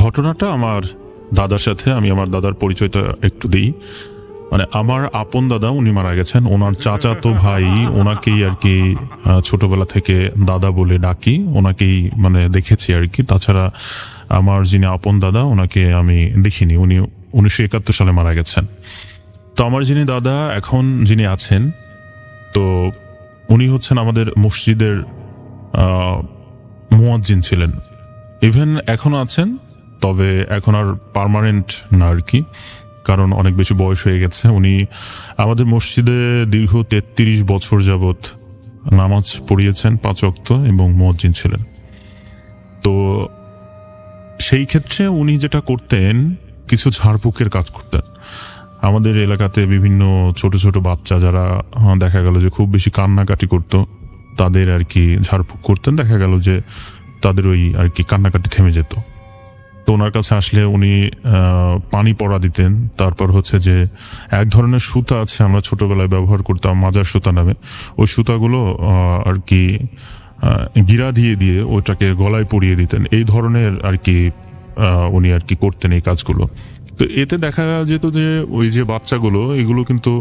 ঘটনাটা আমার দাদার সাথে, আমি আমার দাদার পরিচয়টা একটু দিই। মানে আমার আপন দাদা উনি মারা গেছেন, ওনার চাচাতো ভাই ওনাকেই আর কি ছোটবেলা থেকে দাদা বলে ডাকি, ওনাকেই মানে দেখেছি আর কি। তাছাড়া আমার যিনি আপন দাদা ওনাকে আমি দেখিনি, উনি 1971 সালে মারা গেছেন। তো আমার যিনি দাদা এখন যিনি আছেন, তো উনি হচ্ছেন আমাদের মসজিদের মুয়াজ্জিন ছিলেন, ইভেন এখনো আছেন, তবে এখন আর পার্মানেন্ট না আর কি, কারণ অনেক বেশি বয়স হয়ে গেছে। উনি আমাদের মসজিদে দীর্ঘ 33 বছর যাবৎ নামাজ পড়িয়েছেন 5 ওয়াক্ত এবং মুয়াজ্জিন ছিলেন। তো সেই ক্ষেত্রে উনি যেটা করতেন, কিছু ঝাড়ফুঁকের কাজ করতেন। আমাদের এলাকাতে বিভিন্ন ছোট ছোট বাচ্চা যারা দেখা গেল যে খুব বেশি কান্নাকাটি করতো, তাদের আর কি ঝাড়ফুঁক করতেন, দেখা গেল যে তাদের ওই আর কি কান্নাকাটি থেমে যেত। তো ওনার কাছে আসলে উনি পানি পড়া দিতেন। তারপর হচ্ছে যে এক ধরনের সুতা আছে, আমরা ছোটবেলায় ব্যবহার করতাম মাজার সুতা নামে, ওই সুতাগুলো আর কি গিরা দিয়ে দিয়ে ওটাকে গলায় পরিয়ে দিতেন। এই ধরনের আর কি উনি আর কি করতেন এই কাজগুলো। তো এতে দেখা যেত যে ওই যে বাচ্চাগুলো এগুলো কিন্তু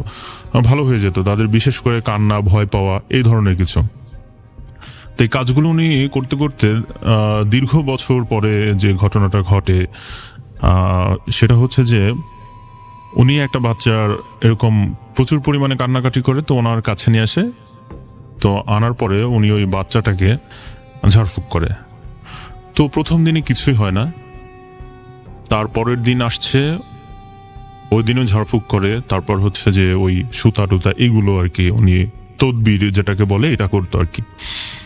ভালো হয়ে যেত, তাদের বিশেষ করে কান্না, ভয় পাওয়া, এই ধরনের কিছু। তো এই কাজগুলো উনি করতে করতে দীর্ঘ বছর পরে যে ঘটনাটা ঘটে সেটা হচ্ছে যে উনি একটা বাচ্চার এরকম প্রচুর পরিমাণে কান্নাকাটি করে, তো ওনার কাছে নিয়ে আসে। তো আনার পরে উনি ওই বাচ্চাটাকে ঝাড়ফুঁক করে। তো প্রথম দিনে কিছুই হয় না, তারপরের দিন আসছে, ওই দিনও ঝাড়ফুঁক করে। তারপর হচ্ছে যে ওই সুতা টুতা এগুলো আর কি উনি তদবির যেটাকে বলে এটা করতো আর কি।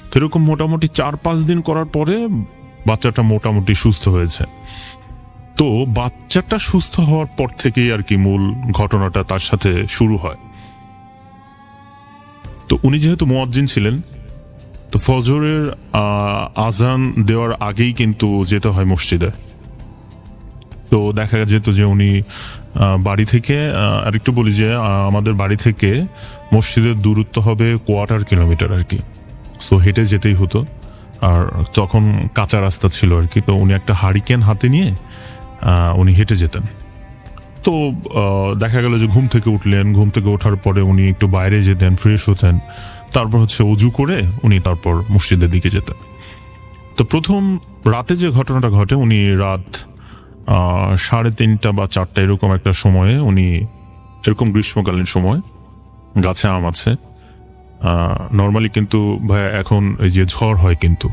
তো এরকম মোটামুটি 4-5 দিন করার পরে বাচ্চাটা মোটামুটি সুস্থ হয়েছে। তো বাচ্চাটা সুস্থ হওয়ার পর থেকেই আর কি মূল ঘটনাটা তার সাথে শুরু হয়। তো উনি যেহেতু মুয়াজ্জিন ছিলেন, তো ফজরের আজান দেওয়ার আগেই কিন্তু যেতে হয় মসজিদে। তো দেখা যেত যে উনি বাড়ি থেকে, আরেকটু বলি যে আমাদের বাড়ি থেকে মসজিদের দূরত্ব হবে 1/4 কিলোমিটার আর কি। সো হেঁটে যেতেই হতো, আর তখন কাঁচা রাস্তা ছিল আর কি। তো উনি একটা হারিকেন হাতে নিয়ে উনি হেঁটে যেতেন। তো দেখা গেল যে ঘুম থেকে উঠলেন, ঘুম থেকে ওঠার পরে উনি একটু বাইরে যেতেন, ফ্রেশ হতেন, তারপর হচ্ছে অজু করে উনি তারপর মসজিদের দিকে যেতেন। তো প্রথম রাতে যে ঘটনাটা ঘটে, উনি রাত 3:30 বা 4টা এরকম একটা সময়ে, উনি এরকম গ্রীষ্মকালীন সময়, গাছে আম আছে নর্মালি, কিন্তু ভাইয়া এখন এই যে ঝড় হয় কিন্তু,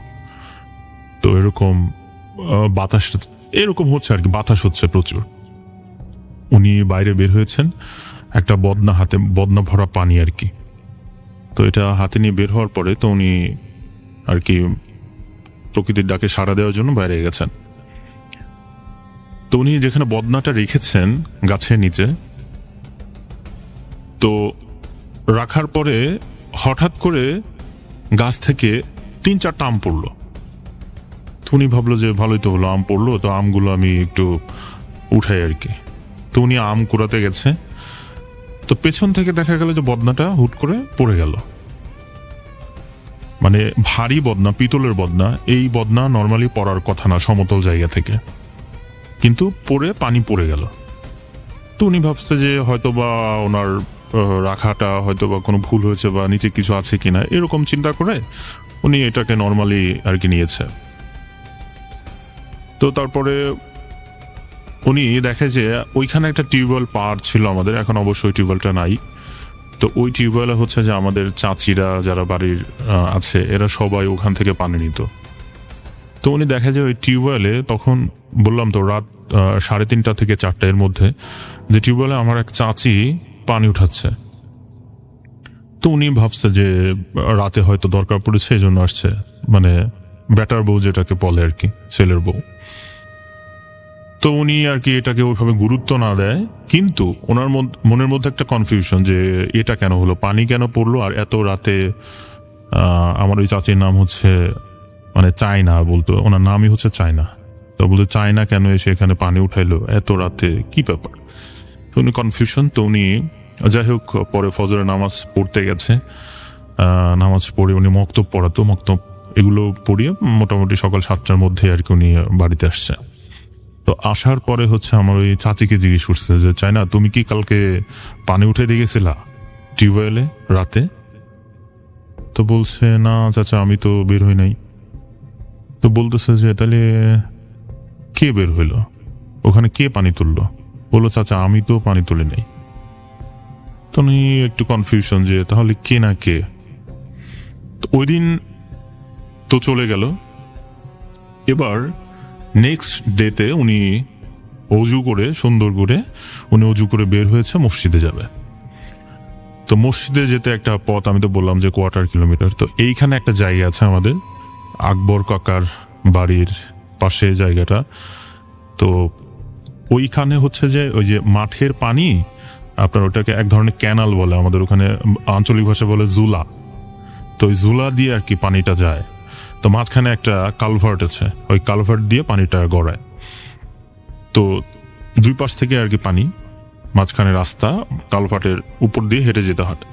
তো এরকম বাতাস এরকম হচ্ছে আর কি, বাতাস হচ্ছে প্রচুর। উনি বাইরে বের হয়েছেন, একটা বদনা হাতে, বদনা ভরা পানি আর কি। তো এটা হাতে নিয়ে বের হওয়ার পরে তো উনি আর কি প্রকৃতির ডাকে সাড়া দেওয়ার জন্য বাইরে গেছেন। তো উনি যেখানে বদনাটা রেখেছেন গাছের নিচে, তো রাখার পরে হঠাৎ করে গাছ থেকে 3-4টা আম পড়লো। তো উনি ভাবলো যে ভালোই তো হলো, আম পড়লো, তো আমগুলো আমি একটু উঠাই আর কি। তো উনি আম কুড়াতে গেছে, তো পেছন থেকে দেখা গেল যে বদনাটা হুট করে পড়ে গেল। মানে ভারী বদনা, পিতলের বদনা, এই বদনা নর্মালি পড়ার কথা না সমতল জায়গা থেকে, কিন্তু পড়ে পানি পড়ে গেল। তো উনি ভাবছে যে হয়তো বা ওনার রাখাটা হয়তো বা কোনো ভুল হয়েছে বা নিচে কিছু আছে কিনা, এরকম চিন্তা করে উনি এটাকে নর্মালি আর কি নিয়েছে। তো তারপরে উনি দেখে যে ওইখানে একটা টিউবওয়েল পার ছিল আমাদের, এখন অবশ্যই টিউবওয়েলটা নাই। তো ওই টিউবওয়েলে হচ্ছে যে আমাদের চাচিরা যারা বাড়ির আছে এরা সবাই ওখান থেকে পানি নিত। তো উনি দেখে যে ওই টিউবওয়েলে, তখন বললাম তো রাত 3:30 থেকে 4টা এর মধ্যে, যে টিউবওয়েলে আমার এক চাচি পানি উঠাচ্ছে। তো উনি ভাবছে যে রাতে হয়তো দরকার পড়েছে, এই জন্য আসছে, মানে বেটার বউ যেটাকে বলে আর কি, ছেলের বউ। তো উনি আর কি এটাকে ওইভাবে গুরুত্ব না দেয়, কিন্তু ওনার মনের মধ্যে একটা কনফিউশন যে এটা কেন হলো, পানি কেন পড়লো, আর এত রাতে। আমার ওই চাচির নাম হচ্ছে মানে চায়না, বলতো ওনার নামই হচ্ছে চায়না। তো বলতো চায়না কেন এসে এখানে পানি উঠাইলো এত রাতে, কি ব্যাপার? তো উনি কনফিউশন। তো উনি যাই হোক পরে ফজরের নামাজ পড়তে গেছে, নামাজ পড়ে উনি মক্তব পড়াতো, মক্তব এগুলো পড়িয়ে মোটামুটি সকাল 7টার মধ্যে আর কি উনি বাড়িতে আসছে। তো আসার পরে হচ্ছে আমার ওই চাচিকে জিজ্ঞেস করছে যে চাইনা তুমি কি কালকে পানি উঠে দিয়ে গেছিলা টিউবওয়েলে রাতে? তো বলছে না চাচা আমি তো বের হই নাই। তো বলতেছে যে তাহলে কে বের হইলো, ওখানে কে পানি তুললো? বললো চাচা আমি তো পানি তুলি নাই। তো উনি একটু কনফিউশন যে তাহলে কে না কে। তো ওই দিন তো চলে গেল। এবার নেক্সট ডেতে উনি অজু করে সুন্দর করে উনি অজু করে বের হয়েছে, মসজিদে যাবে। তো মসজিদে যেতে একটা পথ, আমি তো বললাম যে 1/4 কিলোমিটার। তো এইখানে একটা জায়গা আছে আমাদের আকবর কাকার বাড়ির পাশে জায়গাটা। তো ওইখানে হচ্ছে যে ওই যে মাঠের পানি, আপনার ওটাকে এক ধরনের ক্যানাল বলে, আমাদের ওখানে আঞ্চলিক ভাষা বলে জুলা। তো ওই জুলা দিয়ে আর কি পানিটা যায়। তো মাঝখানে একটা কালভার্ট আছে, ওই কালভার্ট দিয়ে পানিটা গড়ায়। তো দুই পাশ থেকে আর কি পানি, মাঝখানে রাস্তা, কালভার্টের উপর দিয়ে হেঁটে যেতে হয়।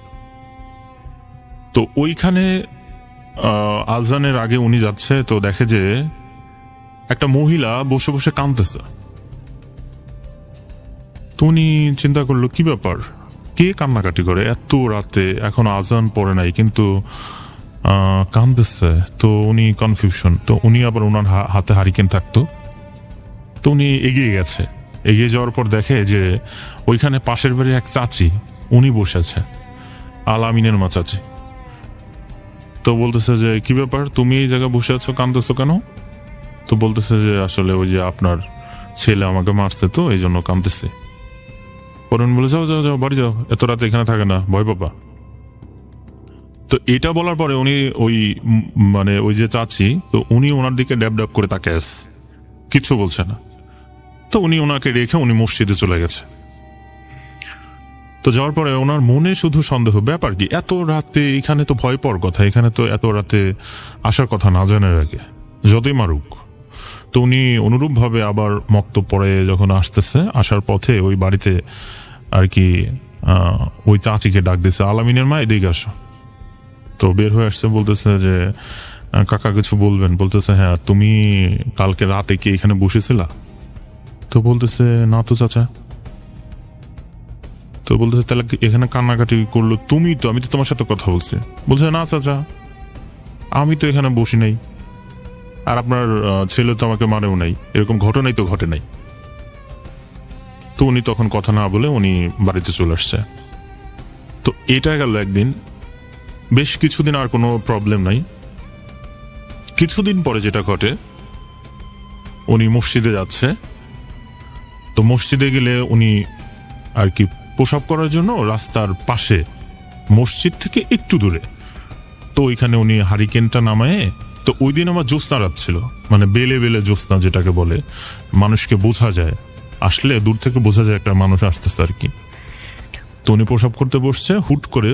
তো ওইখানে আজানের আগে উনি যাচ্ছে, তো দেখে যে একটা মহিলা বসে বসে কাঁদতেছে। তো উনি চিন্তা করলো কি ব্যাপার, কে কান্নাকাটি করে এত রাতে, এখন আজান পড়ে নাই কিন্তু কাঁদতেছে। তো উনি কনফিউশন। তো উনি আবার ওনার হাতে হারিকেন থাকতো। তো উনি এগিয়ে গেছে, এগিয়ে যাওয়ার পর দেখে যে ওইখানে পাশের বাড়ির এক চাচি উনি বসে আছে, আলামিনের মা চাচি। তো বলতেছে যে কি ব্যাপার তুমি এই জায়গায় বসে আছো, কাঁদতেছো কেন? তো বলতেছে যে আসলে ওই যে আপনার ছেলে আমাকে মারছে তো এই জন্য কাঁদতেছে। পরে উনি বলে যাও যাও যাও বাড়ি যাও, এত রাতে এখানে থাকে না, ভয় পাবা। তো এটা বলার পরে উনি ওই মানে ওই যে চাচি, তো উনি ওনার দিকে ড্যাব ড্যাব করে তাকে কিচ্ছু বলছে না। তো উনি ওনাকে রেখে উনি মসজিদে চলে গেছে। তো যাওয়ার পরে ওনার মনে শুধু সন্দেহ, ব্যাপার কি এত রাতে এখানে, তো ভয় পাওয়ার কথা, এখানে তো এত রাতে আসার কথা না জানার আগে, যতই মারুক। তো উনি অনুরূপভাবে আবার মক্তব পরে যখন আসতেছে, আসার পথে ওই বাড়িতে আর কি ওই চাচিকে ডাক দিছে, আলামিনের মা এদিকে আসো। তো বের হয়ে আসছে, বলতেছে যে কাকা কিছু বলবেন? বলতেছে হ্যাঁ তুমি কালকে রাতে কি এখানে বসেছিলা? তো বলতেছে না তো চাচা। তো বলতেছে তাহলে এখানে কান্নাকাটি করলো তুমি তো, আমি তো তোমার সাথে কথা বলছি। বলছে না চাচা আমি তো এখানে বসি নাই, আর আপনার ছেলে তো আমাকে মারেও নাই, এরকম ঘটনাই তো ঘটে নাই। তো উনি তখন কথা না বলে উনি বাড়িতে চলে আসছে। তো এটা গেল একদিন, বেশ কিছুদিন আর কোনো প্রবলেম নাই। কিছুদিন পরে যেটা ঘটে, উনি মসজিদে যাচ্ছে। তো মসজিদে গেলে উনি আর কি প্রসাব করার জন্য রাস্তার পাশে, মসজিদ থেকে একটু দূরে, তো ওইখানে উনি হারিকেনটা নামায়। তো ওই দিন আমার জ্যোৎস্না রাত ছিল, মানে বেলে বেলে জ্যোৎস্না যেটাকে বলে, মানুষকে বোঝা যায়, আসলে দূর থেকে বোঝা যায় একটা মানুষ আসতেছে আর কি। তো উনি প্রসাব করতে বসছে, হুট করে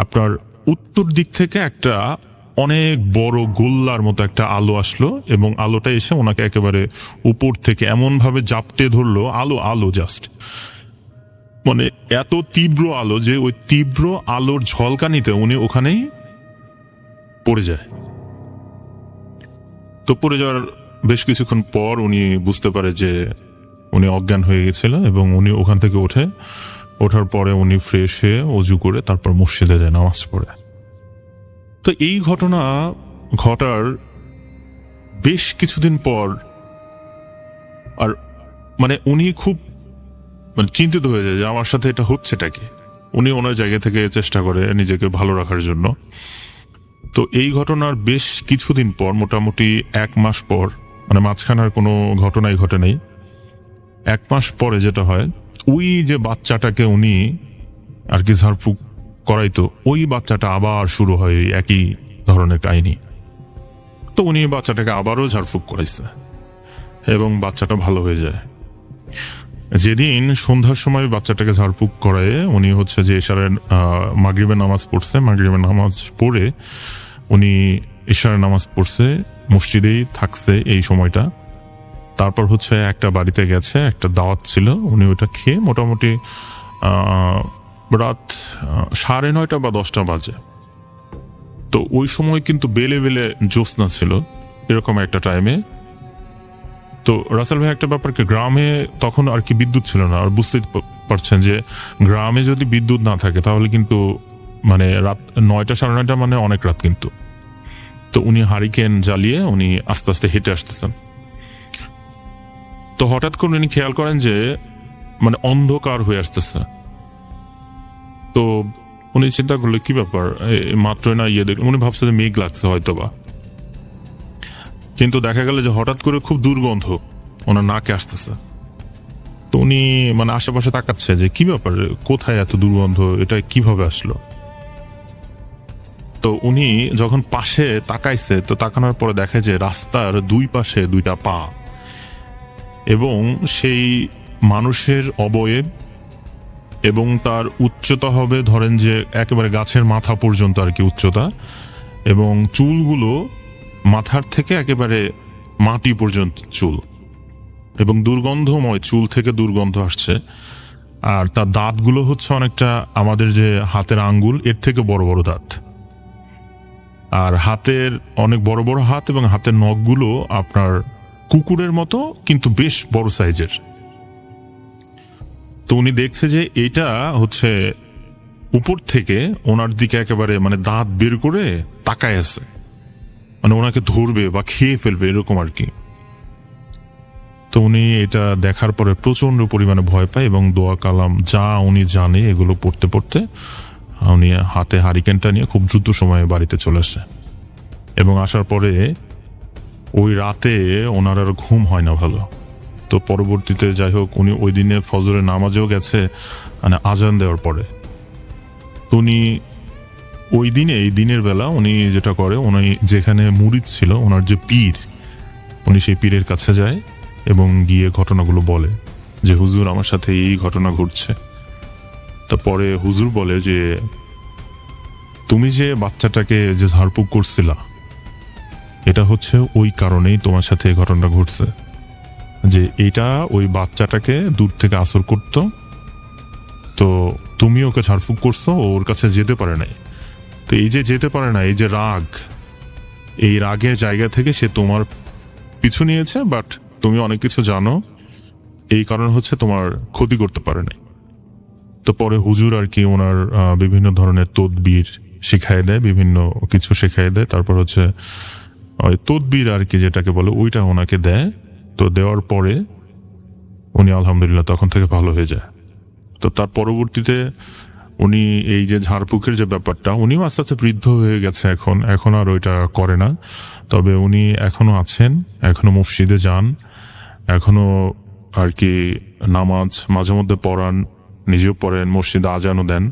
আপনার উত্তর দিক থেকে একটা অনেক বড় গোল্লার মতো একটা আলো আসলো, এবং আলোটা এসে ওনাকে একেবারে উপর থেকে এমন ভাবে জাপটে ধরলো, আলো আলো জাস্ট, মানে এত তীব্র আলো যে ওই তীব্র আলোর ঝলকানিতে উনি ওখানেই পড়ে যায়। তো পড়ে যাওয়ার বেশ কিছুক্ষণ পর উনি বুঝতে পারে যে উনি অজ্ঞান হয়ে গেছিল, এবং উনি ওখান থেকে ওঠার পরে উনি ফ্রেশ হয়ে অজু করে তারপর মসজিদে যায় নামাজ পড়ে। তো এই ঘটনা ঘটার বেশ কিছুদিন পর আর মানে উনি খুব মানে চিন্তিত হয়ে যায় যে আমার সাথে এটা হচ্ছেটা কি। উনি ওনার জায়গা থেকে চেষ্টা করে নিজেকে ভালো রাখার জন্য। তো এই ঘটনার বেশ কিছুদিন পর, মোটামুটি 1 মাস পর, মানে মাঝখানে আর কোনো ঘটনাই ঘটে নাই, 1 মাস পরে যেটা হয়, ওই যে বাচ্চাটাকে উনি আর কি ঝাড়ফুঁক করাইতো, ওই বাচ্চাটা আবার শুরু হয় একই ধরনের কাহিনী। তো উনি বাচ্চাটাকে আবারও ঝাড়ফুঁক করাইছে এবং বাচ্চাটা ভালো হয়ে যায়। যেদিন সন্ধ্যার সময় বাচ্চাটাকে ঝাড়ফুঁক করায়, উনি হচ্ছে যে এশারের মাগরিবের নামাজ পড়ছে, মাগরিবের নামাজ পড়ে উনি এশারের নামাজ পড়ছে, মসজিদেই থাকছে এই সময়টা। তারপর হচ্ছে একটা বাড়িতে গেছে, একটা দাওয়াত ছিল, উনি ওইটা খেয়ে মোটামুটি রাত 9:30 বা 10টা বাজে। তো ওই সময় কিন্তু বেলে বেলে জ্যোৎস্না ছিল, এরকম একটা টাইমে তো রাসেল ভাই একটা ব্যাপার কি, গ্রামে তখন আর কি বিদ্যুৎ ছিল না, আর বুঝতেই পারছেন যে গ্রামে যদি বিদ্যুৎ না থাকে তাহলে কিন্তু মানে রাত 9টা 9:30 মানে অনেক রাত কিন্তু। তো উনি হারিকেন জ্বালিয়ে উনি আস্তে আস্তে হেঁটে আসতেছেন। তো হঠাৎ করে উনি খেয়াল করেন যে মানে অন্ধকার হয়ে আসতেছে। তো উনি চিন্তা করলে কি ব্যাপার, মাত্রই না দেখলেন, উনি ভাবছে যে মেঘ লাগছে হয়তোবা, কিন্তু দেখা গেল যে হঠাৎ করে খুব দুর্গন্ধ ওনার নাকে আসতেছে। তো উনি মানে আশেপাশে তাকাচ্ছে যে কি ব্যাপার, কোথায় এত দুর্গন্ধ, এটা কিভাবে আসলো। তো উনি যখন পাশে তাকাইছে, তো তাকানোর পরে দেখে যে রাস্তার দুই পাশে দুইটা পা, এবং সেই মানুষের অবয়ব, এবং তার উচ্চতা হবে ধরেন যে একেবারে গাছের মাথা পর্যন্ত আর কি উচ্চতা, এবং চুলগুলো মাথার থেকে একেবারে মাটি পর্যন্ত চুল, এবং দুর্গন্ধময় চুল থেকে দুর্গন্ধ আসছে। আর তার দাঁতগুলো হচ্ছে অনেকটা আমাদের যে হাতের আঙ্গুল এর থেকে বড় বড় দাঁত, আর হাতের অনেক বড় বড় হাত, এবং হাতের নখগুলো আপনার কুকুরের মতো কিন্তু বেশ বড় সাইজের। তো উনি দেখছে যে এটা হচ্ছে উপর থেকে ওনার দিকে একেবারে মানে দাঁত বের করে তাকায় আছে, মানে ওনাকে ধরবে বা খেয়ে ফেলবে এরকম আর কি। তো উনি এটা দেখার পরে প্রচন্ড পরিমাণে ভয় পায়, এবং দোয়া কালাম যা উনি জানে এগুলো পড়তে পড়তে উনি হাতে হারিকেনটা নিয়ে খুব দ্রুত সময়ে বাড়িতে চলে আসে। এবং আসার পরে ওই রাতে ওনার আর ঘুম হয় না ভালো। তো পরবর্তীতে যাই হোক, উনি ওই দিনে ফজরের নামাজেও গেছে মানে আজান দেওয়ার পরে। তো উনি ওই দিনে এই দিনের বেলা উনি যেটা করে, উনি যেখানে মুরিদ ছিল ওনার যে পীর, উনি সেই পীরের কাছে যায় এবং গিয়ে ঘটনাগুলো বলে যে হুজুর আমার সাথে এই ঘটনা ঘটছে। তারপরে হুজুর বলে যে তুমি যে বাচ্চাটাকে যে ঝাড়ফুঁক করছিলা, এটা হচ্ছে ওই কারণেই তোমার সাথে এই ঘটনা ঘটছে, যে এটা ওই বাচ্চাটাকে দূর থেকে আসর করতো, তো তুমি ওকে ঝাড়ফুঁক করছো, ওর কাছে যেতে পারে নাই। তো এই যে যেতে পারে না, এই যে রাগ, এই রাগের জায়গা থেকে সে তোমার পিছু নিয়েছে, বাট তুমি অনেক কিছু জানো, এই কারণ হচ্ছে তোমার ক্ষতি করতে পারে নাই। তো পরে হুজুর আর কি ওনার বিভিন্ন ধরনের তদবির শিখাই দেয়, বিভিন্ন কিছু শিখাই দেয়। তারপর হচ্ছে ওই তদবির আর কি যেটাকে বলে ওইটা ওনাকে দেয়। তো দেওয়ার পরে উনি আলহামদুলিল্লাহ তখন থেকে ভালো হয়ে যায়। তো তার পরবর্তীতে উনি এই যে ঝাড়ফুঁকের যে ব্যাপারটা, উনিও আস্তে আস্তে বৃদ্ধ হয়ে গেছে, এখন আর ওইটা করে না। তবে উনি এখনো আছেন, এখনো মসজিদে যান, এখনো আর কি নামাজ মাঝে মধ্যে পড়ান, নিজেও পড়েন, মসজিদে আজানও দেন।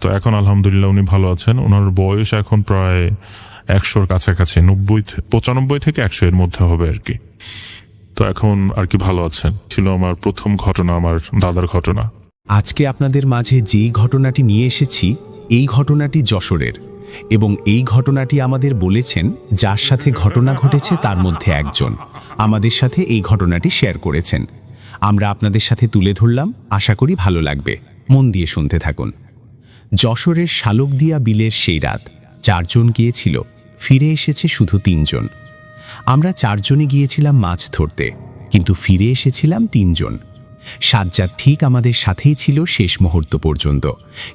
তো এখন আলহামদুলিল্লাহ উনি ভালো আছেন। ওনার বয়স এখন প্রায় 100-র কাছাকাছি, 95 থেকে 100 এর মধ্যে হবে আর কি। তো এখন আর কি ভালো আছেন। ছিল আমার প্রথম ঘটনা, আমার দাদার ঘটনা। আজকে আপনাদের মাঝে যেই ঘটনাটি নিয়ে এসেছি, এই ঘটনাটি যশোরের, এবং এই ঘটনাটি আমাদের বলেছেন যার সাথে ঘটনা ঘটেছে তার মধ্যে একজন আমাদের সাথে এই ঘটনাটি শেয়ার করেছেন। আমরা আপনাদের সাথে তুলে ধরলাম, আশা করি ভালো লাগবে। মন দিয়ে শুনতে থাকুন। যশোরের শালকদিয়া বিলের সেই রাত 4 জন গিয়েছিল, ফিরে এসেছে শুধু 3 জন। আমরা 4 জনই গিয়েছিলাম মাছ ধরতে, কিন্তু ফিরে এসেছিলাম 3 জন। সাজ্জাদ ঠিক আমাদের সাথেই ছিল শেষ মুহূর্ত পর্যন্ত,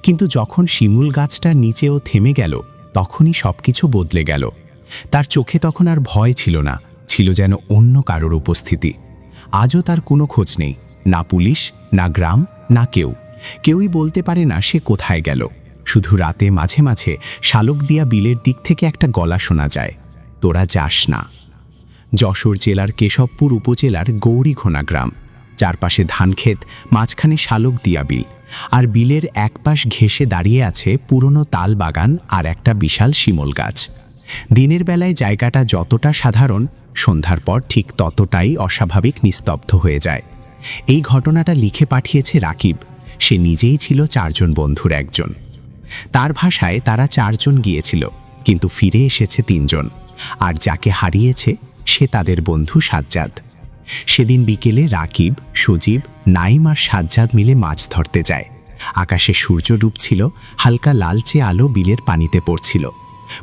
কিন্তু যখন শিমুল গাছটার নিচেও থেমে গেল তখনই সবকিছু বদলে গেল। তার চোখে তখন আর ভয় ছিল না, ছিল যেন অন্য কারোর উপস্থিতি। আজও তার কোনো খোঁজ নেই, না পুলিশ, না গ্রাম, না কেউই বলতে পারে না সে কোথায় গেল। শুধু রাতে মাঝে মাঝে শালকদিয়া বিলের দিক থেকে একটা গলা শোনা যায়, তোরা যাস না। যশোর জেলার কেশবপুর উপজেলার গৌরীঘোনা গ্রাম, চারপাশে ধানক্ষেত, মাঝখানে শালকদিয়া বিল, আর বিলের এক পাশ ঘেঁষে দাঁড়িয়ে আছে পুরনো তাল বাগান আর একটা বিশাল শিমল গাছ। দিনের বেলায় জায়গাটা যতটা সাধারণ, সন্ধ্যার পর ঠিক ততটাই অস্বাভাবিক নিস্তব্ধ হয়ে যায়। এই ঘটনাটা লিখে পাঠিয়েছে রাকিব। সে নিজেই ছিল 4 জন বন্ধুর একজন। তার ভাষায় তারা 4 জন গিয়েছিল, কিন্তু ফিরে এসেছে 3 জন, আর যাকে হারিয়েছে সে তাদের বন্ধু সাজ্জাদ। সেদিন বিকেলে রাকিব, সজীব, নাইম আর সাজ্জাদ মিলে মাছ ধরতে যায়। আকাশে সূর্য ডুবছিল, হালকা লালচে আলো বিলের পানিতে পড়ছিল।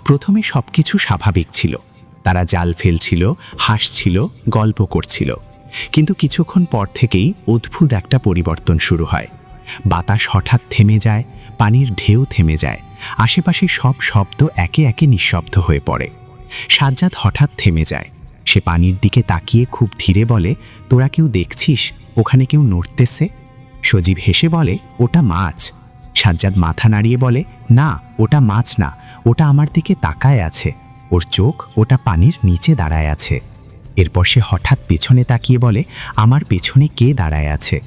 প্রথমে সবকিছু স্বাভাবিক ছিল, তারা জাল ফেলছিল, হাসছিল, গল্প করছিল। কিন্তু কিছুক্ষণ পর থেকেই অদ্ভুত একটা পরিবর্তন শুরু হয়। বাতাস হঠাৎ থেমে যায়, পানির ঢেউ থেমে যায়, আশেপাশে সব শব্দ একে একে নিঃশব্দ হয়ে পড়ে। সাজ্জাদ হঠাৎ থেমে যায়। সে পানির দিকে তাকিয়ে খুব ধীরে বলে, তোরা কেউ দেখছিস ওখানে কেউ নড়তেছে? সজীব হেসে বলে, ওটা মাছ। সাজ্জাদ মাথা নাড়িয়ে বলে, না, ওটা মাছ না, ওটা আমার দিকে তাকায় আছে। ওর চোখ ওটা পানির নিচে দাঁড়ায় আছে। এরপর সে হঠাৎ পেছনে তাকিয়ে বলে, আমার পেছনে কে দাঁড়ায় আছে?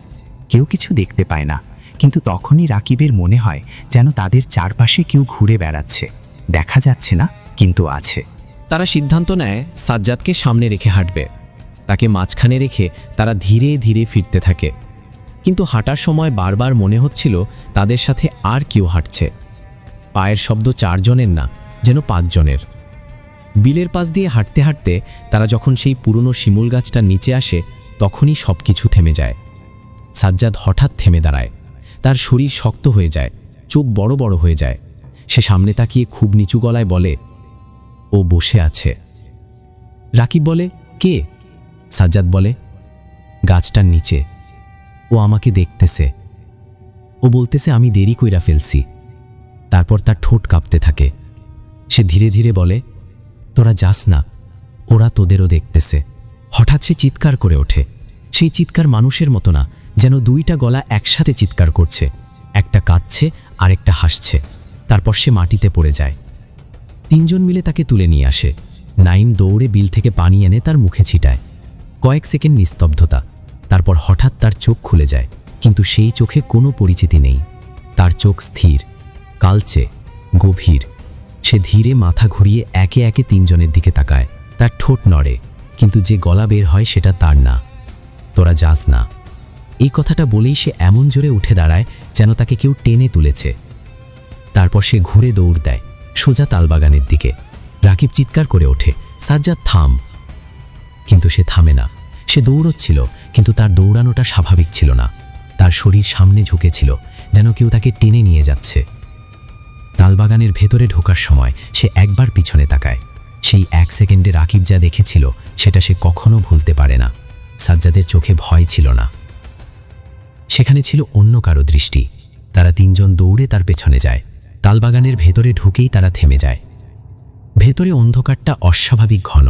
কেউ কিছু দেখতে পায় না, কিন্তু তখনই রাকিবের মনে হয় যেন তাদের চারপাশে কেউ ঘুরে বেড়াচ্ছে। দেখা যাচ্ছে না, কিন্তু আছে। তারা সিদ্ধান্ত নেয় সাজ্জাদকে সামনে রেখে হাঁটবে। তাকে মাঝখানে রেখে তারা ধীরে ধীরে ফিরতে থাকে। কিন্তু হাঁটার সময় বারবার মনে হচ্ছিল তাদের সাথে আর কেউ হাঁটছে। পায়ের শব্দ 4 জনের না, যেন 5 জনের। বিলের পাশ দিয়ে হাঁটতে হাঁটতে তারা যখন সেই পুরনো শিমুল গাছটার নিচে আসে, তখনই সব কিছু থেমে যায়। সাজ্জাদ হঠাৎ থেমে দাঁড়ায়। তার শরীর শক্ত হয়ে যায়, চোখ বড় বড় হয়ে যায়। সে সামনে তাকিয়ে খুব নিচু গলায় বলে, ও বসে আছে। রাকিব বলে, কে? সাজ্জাদ বলে, গাছটার নিচে। ও আমাকে দেখতেছে। ও বলতেছে আমি দেরি কইরা ফেলছি। তারপর তার ঠোঁট কাঁপতে থাকে। সে ধীরে ধীরে বলে, তোরা যাস না, ওরা তোদেরও দেখতেছে। হঠাৎ সে চিৎকার করে ওঠে। সেই চিৎকার মানুষের মতো না, যেন 2টা গলা একসাথে চিৎকার করছে। একটা কাঁদছে আর একটা হাসছে। তারপর সে মাটিতে পড়ে যায়। 3 জন মিলে তাকে তুলে নিয়ে আসে। নাইম দৌড়ে বিল থেকে পানি এনে তার মুখে ছিটায়। কয়েক সেকেন্ড নিস্তব্ধতা। তারপর হঠাৎ তার চোখ খুলে যায়, কিন্তু সেই চোখে কোনো পরিচিতি নেই। তার চোখ স্থির, কালচে, গভীর। সে ধীরে মাথা ঘুরিয়ে একে একে 3 জনের দিকে তাকায়। তার ঠোঁট নড়ে, কিন্তু যে গলা বের হয় সেটা তার না। তোরা যাস না। এই কথাটা বলেই সে এমন জোরে উঠে দাঁড়ায় যেন তাকে কেউ টেনে তুলেছে। তারপর সে ঘুরে দৌড় দেয় সোজা তালবাগানের দিকে। রাকিব চিৎকার করে ওঠে, সাজ্জাদ থাম। কিন্তু সে থামে না। সে দৌড়চ্ছিল, কিন্তু তার দৌড়ানোটা স্বাভাবিক ছিল না। তার শরীর সামনে ঝুঁকেছিল, যেন কেউ তাকে টেনে নিয়ে যাচ্ছে। তালবাগানের ভেতরে ঢোকার সময় সে একবার পিছনে তাকায়। সেই 1 সেকেন্ডে রাকিব যা দেখেছিল সেটা সে কখনো ভুলতে পারে না। সাজ্জাদের চোখে ভয় ছিল না, সেখানে ছিল অন্য কারো দৃষ্টি। তারা 3 জন দৌড়ে তার পেছনে যায়। তালবাগানের ভেতরে ঢুকেই তারা থেমে যায়। ভেতরে অন্ধকারটা অস্বাভাবিক ঘন।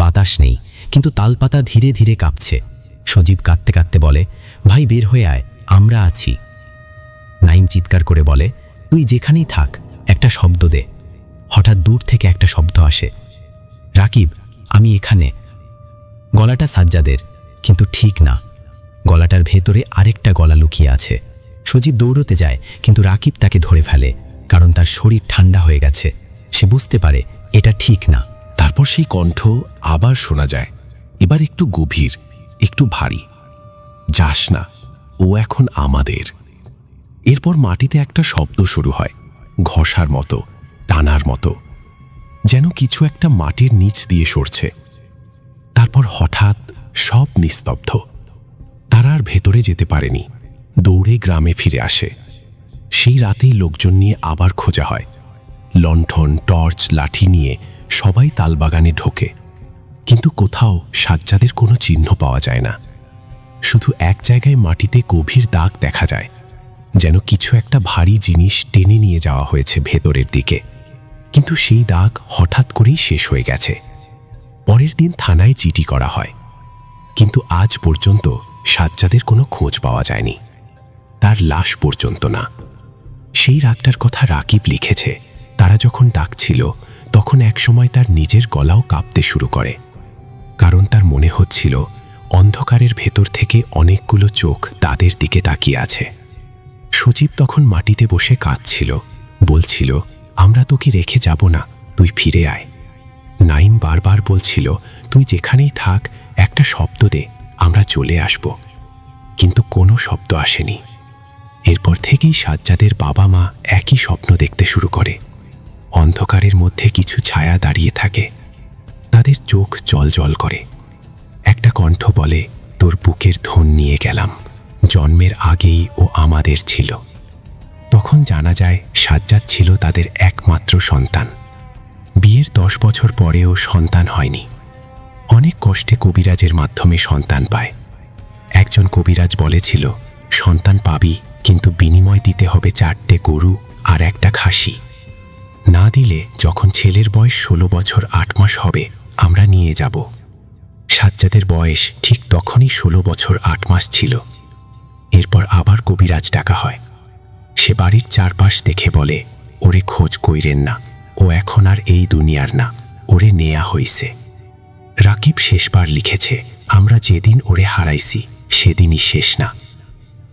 বাতাস নেই, কিন্তু তালপাতা ধীরে ধীরে কাঁপছে। সজীব কাঁদতে কাঁদতে বলে, ভাই বের হয়ে আয়, আমরা আছি। নাইম চিৎকার করে বলে, তুই যেখানেই থাক, একটা শব্দ দে। হঠাৎ দূর থেকে একটা শব্দ আসে, রাকিব, আমি এখানে। গলাটা সাজ্জাদের, কিন্তু ঠিক না। গলাটার ভেতরে আরেকটা গলা লুকিয়ে আছে। সজীব দৌড়তে যায়, কিন্তু রাকিব তাকে ধরে ফেলে, কারণ তার শরীর ঠান্ডা হয়ে গেছে। সে বুঝতে পারে এটা ঠিক না। তারপর সেই কণ্ঠ আবার শোনা যায়, এবার একটু গভীর, একটু ভারী। যাস না, ও এখন আমাদের। এরপর মাটিতে একটা শব্দ শুরু হয়, ঘষার মতো, টানার মতো, যেন কিছু একটা মাটির নিচ দিয়ে সরছে। তারপর হঠাৎ সব নিস্তব্ধ। তারা আর ভেতরে যেতে পারেনি, দৌড়ে গ্রামে ফিরে আসে। সেই রাতেই লোকজন নিয়ে আবার খোঁজা হয়। লণ্ঠন, টর্চ, লাঠি নিয়ে সবাই তালবাগানে ঢোকে, কিন্তু কোথাও সাজ্জাদের কোনো চিহ্ন পাওয়া যায় না। শুধু এক জায়গায় মাটিতে গভীর দাগ দেখা যায়, যেন কিছু একটা ভারী জিনিস টেনে নিয়ে যাওয়া হয়েছে ভেতরের দিকে। কিন্তু সেই দাগ হঠাৎ করেই শেষ হয়ে গেছে। পরের দিন থানায় চিঠি করা হয়, কিন্তু আজ পর্যন্ত সাজ্জাদের কোনো খোঁজ পাওয়া যায়নি, তার লাশ পর্যন্ত না। সেই রাতটার কথা রাকিব লিখেছে, তারা যখন ডাকছিল তখন একসময় তার নিজের গলাও কাঁপতে শুরু করে, কারণ তার মনে হচ্ছিল অন্ধকারের ভেতর থেকে অনেকগুলো চোখ তাদের দিকে তাকিয়ে আছে। সজীব তখন মাটিতে বসে কাঁদছিল, বলছিল, আমরা তোকে রেখে যাব না, তুই ফিরে আয়। নাইম বারবার বলছিল, তুই যেখানেই থাক, একটা শব্দ দে, আমরা চলে আসব। কিন্তু কোনো শব্দ আসেনি। এরপর থেকেই সাজ্জাদের বাবা মা একই স্বপ্ন দেখতে শুরু করে। অন্ধকারের মধ্যে কিছু ছায়া দাঁড়িয়ে থাকে, তাদের চোখ জলজল করে। একটা কণ্ঠ বলে, তোর বুকের ধন নিয়ে গেলাম, জন্মের আগেই ও আমাদের ছিল। তখন জানা যায় সাজ্জাদ ছিল তাদের একমাত্র সন্তান। বিয়ের 10 বছর পরেও সন্তান হয়নি। অনেক কষ্টে কবিরাজের মাধ্যমে সন্তান পায়। একজন কবিরাজ বলেছিল, সন্তান পাবি, কিন্তু বিনিময় দিতে হবে 4টে গরু আর একটা খাসি। না দিলে যখন ছেলের বয়স 16 বছর 8 মাস হবে আমরা নিয়ে যাব। সাজ্জাদের বয়স ঠিক তখনই 16 বছর 8 মাস ছিল। এরপর আবার কবিরাজ ডাকা হয়। সে বাড়ির চারপাশ দেখে বলে, ওরে খোঁজ কইরেন না, ও এখন আর এই দুনিয়ার না, ওরে নেয়া হইছে। রাকিব শেষবার লিখেছে, আমরা যেদিন ওরে হারাইছি সেদিনই শেষ না।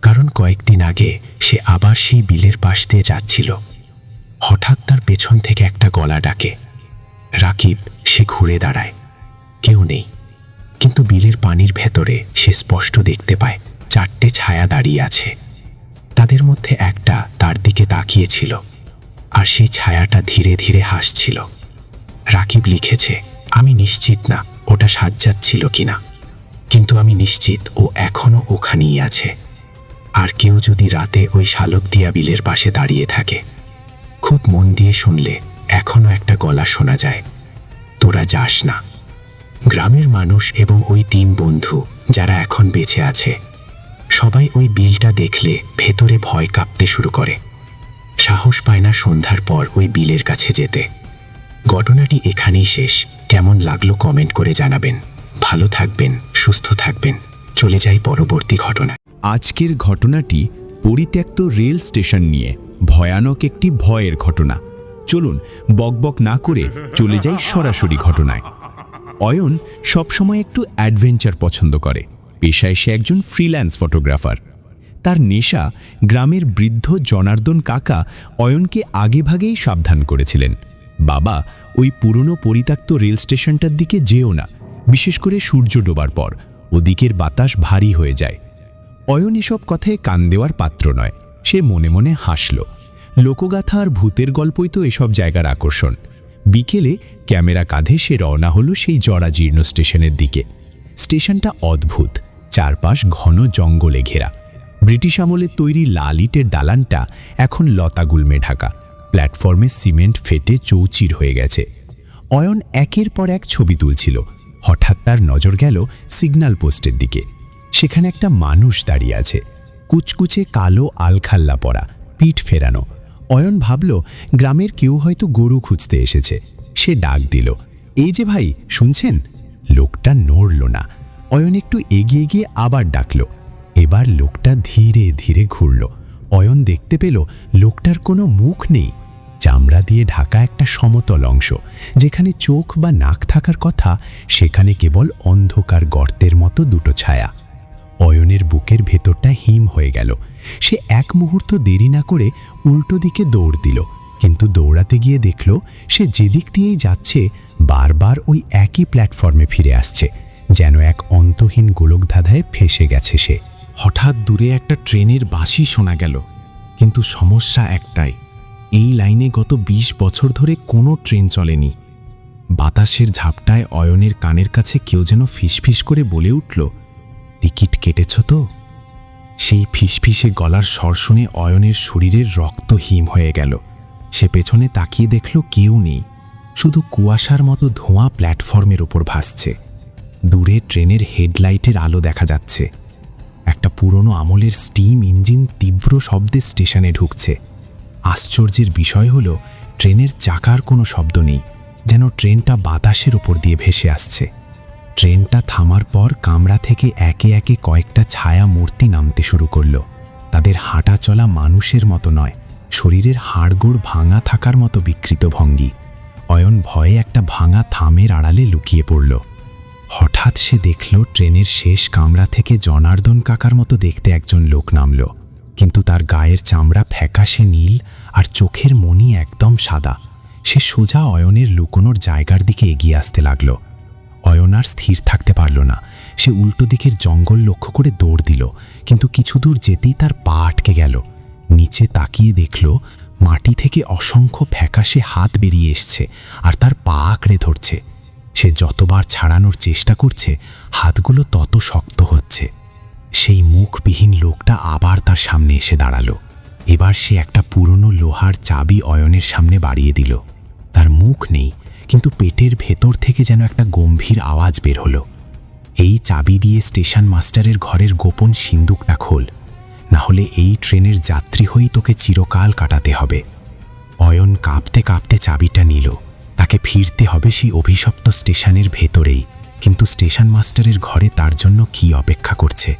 কারণ কয়েকদিন আগে সে আবার সেই বিলের পাশ দিয়ে যাচ্ছিল। হঠাৎ তার পেছন থেকে একটা গলা ডাকে। রাকিব সে ঘুরে দাঁড়ায়, কেউ নেই, কিন্তু বিলের পানির ভেতরে সে স্পষ্ট দেখতে পায় 4টে ছায়া দাঁড়িয়ে আছে। তাদের মধ্যে একটা তার দিকে তাকিয়েছিল, আর সেই ছায়াটা ধীরে ধীরে হাসছিল। রাকিব লিখেছে, আমি নিশ্চিত না ওটা সাজ্জাদ ছিল কিনা, কিন্তু আমি নিশ্চিত ও এখনো ওখানেই আছে। আর কেউ যদি রাতে ওই শালকদিয়া বিলের পাশে দাঁড়িয়ে থাকে, খুব মন দিয়ে শুনলে এখনো একটা গলা শোনা যায়, তোরা যাস না। গ্রামের মানুষ এবং ওই 3 বন্ধু যারা এখন বেঁচে আছে, সবাই ওই বিলটা দেখলে ভেতরে ভয় কাঁপতে শুরু করে। সাহস পায় না সন্ধ্যার পর ওই বিলের কাছে যেতে। ঘটনাটি এখানেই শেষ। কেমন লাগলো কমেন্ট করে জানাবেন। ভালো থাকবেন, সুস্থ থাকবেন। চলে যাই পরবর্তী ঘটনা। আজকের ঘটনাটি পরিত্যক্ত রেল স্টেশন নিয়ে ভয়ানক একটি ভয়ের ঘটনা। চলুন বকবক না করে চলে যাই সরাসরি ঘটনায়। অয়ন সবসময় একটু অ্যাডভেঞ্চার পছন্দ করে। পেশায় সে একজন ফ্রিল্যান্স ফটোগ্রাফার। তার নেশা গ্রামের বৃদ্ধ জনার্দন কাকা অয়নকে আগেভাগেই সাবধান করেছিলেন, বাবা ওই পুরনো পরিত্যক্ত রেল স্টেশনটার দিকে যেও না, বিশেষ করে সূর্য ডোবার পর ওদিকের বাতাস ভারী হয়ে যায়। অয়ন এসব কথায় কান দেওয়ার পাত্র নয়। সে মনে মনে হাসল। লোকগাথা আর ভূতের গল্পই তো এসব জায়গার আকর্ষণ। বিকেলে ক্যামেরা কাঁধে সে রওনা হলো সেই জরাজীর্ণ স্টেশনের দিকে। স্টেশনটা অদ্ভুত, চারপাশ ঘন জঙ্গলে ঘেরা। ব্রিটিশ আমলের তৈরি লাল ইটের দালানটা এখন লতাগুল্মে ঢাকা। প্ল্যাটফর্মে সিমেন্ট ফেটে চৌচির হয়ে গেছে। অয়ন একের পর এক ছবি তুলছিল। হঠাৎ তার নজর গেল সিগন্যাল পোস্টের দিকে। সেখানে একটা মানুষ দাঁড়িয়ে আছে, কুচকুচে কালো আলখাল্লা পরা, পিঠ ফেরানো। অয়ন ভাবল গ্রামের কেউ হয়তো গরু খুঁজতে এসেছে। সে ডাক দিল, এই যে ভাই, শুনছেন? লোকটা নড়ল না। অয়ন একটু এগিয়ে গিয়ে আবার ডাকল। এবার লোকটা ধীরে ধীরে ঘুরল। অয়ন দেখতে পেল লোকটার কোনো মুখ নেই, চামড়া দিয়ে ঢাকা একটা সমতল অংশ। যেখানে চোখ বা নাক থাকার কথা, সেখানে কেবল অন্ধকার গর্তের মতো দুটো ছায়া। অয়নের বুকের ভেতরটা হিম হয়ে গেল। সে এক মুহূর্ত দেরি না করে উল্টো দিকে দৌড় দিল, কিন্তু দৌড়াতে গিয়ে দেখল সে যেদিক দিয়েই যাচ্ছে বারবার ওই একই প্ল্যাটফর্মে ফিরে আসছে, যেন এক অন্তহীন গোলকধাঁধায় ফেসে গেছে সে। হঠাৎ দূরে একটা ট্রেনের বাঁশি শোনা গেল, কিন্তু সমস্যা একটাই, এই লাইনে গত 20 বছর ধরে কোনো ট্রেন চলেনি। বাতাসের ঝাপটায় অয়নের কানের কাছে কেউ যেন ফিসফিস করে বলে উঠল, টিকিট কেটেছ তো? সেই ফিসফিসে গলার স্বর শুনে অয়নের শরীরের রক্ত হিম হয়ে গেল। সে পেছনে তাকিয়ে দেখল কেউ নেই, শুধু কুয়াশার মতো ধোঁয়া প্ল্যাটফর্মের ওপর ভাসছে। দূরে ট্রেনের হেডলাইটের আলো দেখা যাচ্ছে। একটা পুরনো আমলের স্টিম ইঞ্জিন তীব্র শব্দে স্টেশনে ঢুকছে। আশ্চর্যের বিষয় হলো ট্রেনের চাকার কোনো শব্দ নেই, যেন ট্রেনটা বাতাসের ওপর দিয়ে ভেসে আসছে। ট্রেনটা থামার পর কামরা থেকে একে একে কয়েকটা ছায়া মূর্তি নামতে শুরু করল। তাদের হাঁটা চলা মানুষের মতো নয়, শরীরের হাড়গোড় ভাঙা থাকার মতো বিকৃত ভঙ্গি। অয়ন ভয়ে একটা ভাঙা থামের আড়ালে লুকিয়ে পড়ল। হঠাৎ সে দেখল ট্রেনের শেষ কামরা থেকে জনার্দন কাকার মতো দেখতে একজন লোক নামল, কিন্তু তার গায়ের চামড়া ফ্যাকাশে নীল আর চোখের মণি একদম সাদা। সে সোজা অয়নের লুকোনোর জায়গার দিকে এগিয়ে আসতে লাগল। অয়ন আর স্থির থাকতে পারল না। সে উল্টো দিকের জঙ্গল লক্ষ্য করে দৌড় দিল, কিন্তু কিছু দূর যেতেই তার পা আটকে গেল। নিচে তাকিয়ে দেখল মাটি থেকে অসংখ্য ফ্যাকাশে হাত বেরিয়ে এসছে আর তার পা আঁকড়ে ধরছে। সে যতবার ছাড়ানোর চেষ্টা করছে, হাতগুলো তত শক্ত হচ্ছে। সেই মুখবিহীন লোকটা আবার তার সামনে এসে দাঁড়ালো। এবার সে একটা পুরনো লোহার চাবি অয়নের সামনে বাড়িয়ে দিল। তার মুখ নেই, কিন্তু পেটের ভেতর থেকে যেন একটা গম্ভীর আওয়াজ বের হলো, এই চাবি দিয়ে স্টেশন মাস্টারের ঘরের গোপন সিন্দুকটা খোল, না হলে এই ট্রেনের যাত্রী হয়েই তোকে চিরকাল কাটাতে হবে। অয়ন কাঁপতে কাঁপতে চাবিটা নিল। তাকে ফিরতে হবে সেই অভিশপ্ত স্টেশনের ভেতরেই, কিন্তু স্টেশন মাস্টারের ঘরে তার জন্য কি অপেক্ষা করছে?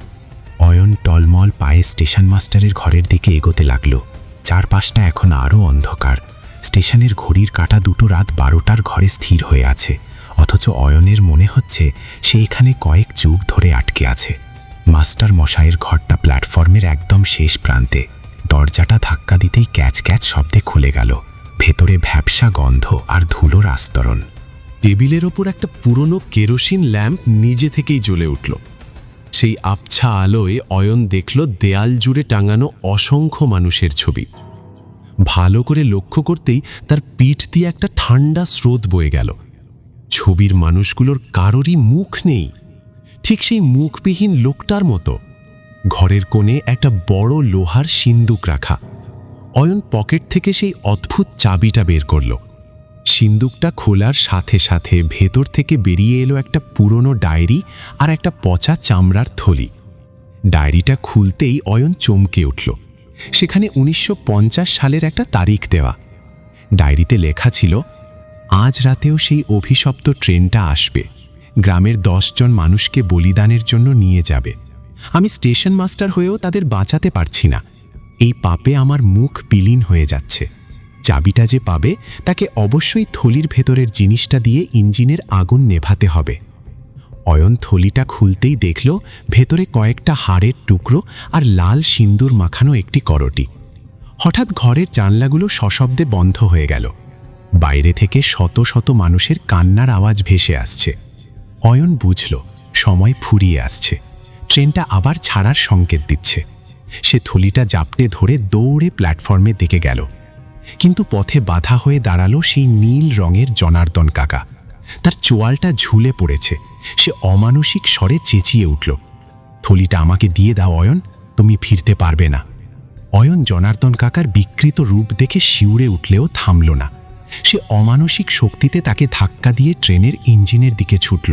অয়ন টলমল পায়ে স্টেশন মাস্টারের ঘরের দিকে এগোতে লাগলো। চারপাশটা এখন আরও অন্ধকার। স্টেশনের ঘড়ির কাঁটা দুটো রাত 12টার ঘরে স্থির হয়ে আছে, অথচ অয়নের মনে হচ্ছে সে এখানে কয়েক যুগ ধরে আটকে আছে। মাস্টার মশাইয়ের ঘরটা প্ল্যাটফর্মের একদম শেষ প্রান্তে। দরজাটা ধাক্কা দিতেই ক্যাচ ক্যাচ শব্দে খুলে গেল। ভেতরে ভ্যাপসা গন্ধ আর ধুলোর আস্তরণ। টেবিলের ওপর একটা পুরনো কেরোসিন ল্যাম্প নিজে থেকেই জ্বলে উঠল। সেই আবছা আলোয় অয়ন দেখল দেয়াল জুড়ে টাঙানো অসংখ্য মানুষের ছবি। ভালো করে লক্ষ্য করতেই তার পিঠ দিয়ে একটা ঠান্ডা স্রোত বয়ে গেল। ছবির মানুষগুলোর কারোরই মুখ নেই, ঠিক সেই মুখবিহীন লোকটার মতো। ঘরের কোণে একটা বড় লোহার সিন্দুক রাখা। অয়ন পকেট থেকে সেই অদ্ভুত চাবিটা বের করল। সিন্দুকটা খোলার সাথে সাথে ভেতর থেকে বেরিয়ে এলো একটা পুরনো ডায়েরি আর একটা পচা চামড়ার থলি। ডায়েরিটা খুলতেই অয়ন চমকে উঠল। সেখানে 1950 সালের একটা তারিখ দেওয়া। ডায়েরিতে লেখা ছিল, আজ রাতেও সেই অভিশপ্ত ট্রেনটা আসবে, গ্রামের 10 জন মানুষকে বলিদানের জন্য নিয়ে যাবে। আমি স্টেশন মাস্টার হয়েও তাদের বাঁচাতে পারছি না। এই পাপে আমার মুখ বিলীন হয়ে যাচ্ছে। চাবিটা যে পাবে তাকে অবশ্যই থলির ভেতরের জিনিসটা দিয়ে ইঞ্জিনের আগুন নেভাতে হবে। অয়ন থলিটা খুলতেই দেখল ভেতরে কয়েকটা হাড়ের টুকরো আর লাল সিন্দুর মাখানো একটি করটি। হঠাৎ ঘরের জানলাগুলো সশব্দে বন্ধ হয়ে গেল। বাইরে থেকে শত শত মানুষের কান্নার আওয়াজ ভেসে আসছে। অয়ন বুঝল সময় ফুরিয়ে আসছে, ট্রেনটা আবার ছাড়ার সংকেত দিচ্ছে। সে থলিটা জাপটে ধরে দৌড়ে প্ল্যাটফর্মের দিকে গেল, কিন্তু পথে বাধা হয়ে দাঁড়ালো সেই নীল রঙের জনার্দন কাকা। তার চোয়ালটা ঝুলে পড়েছে। সে অমানসিক স্বরে চেঁচিয়ে উঠল, থলিটা আমাকে দিয়ে দাও অয়ন, তুমি ফিরতে পারবে না। অয়ন জনার্দন কাকার বিকৃত রূপ দেখে শিউরে উঠলেও থামল না। সে অমানসিক শক্তিতে তাকে ধাক্কা দিয়ে ট্রেনের ইঞ্জিনের দিকে ছুটল।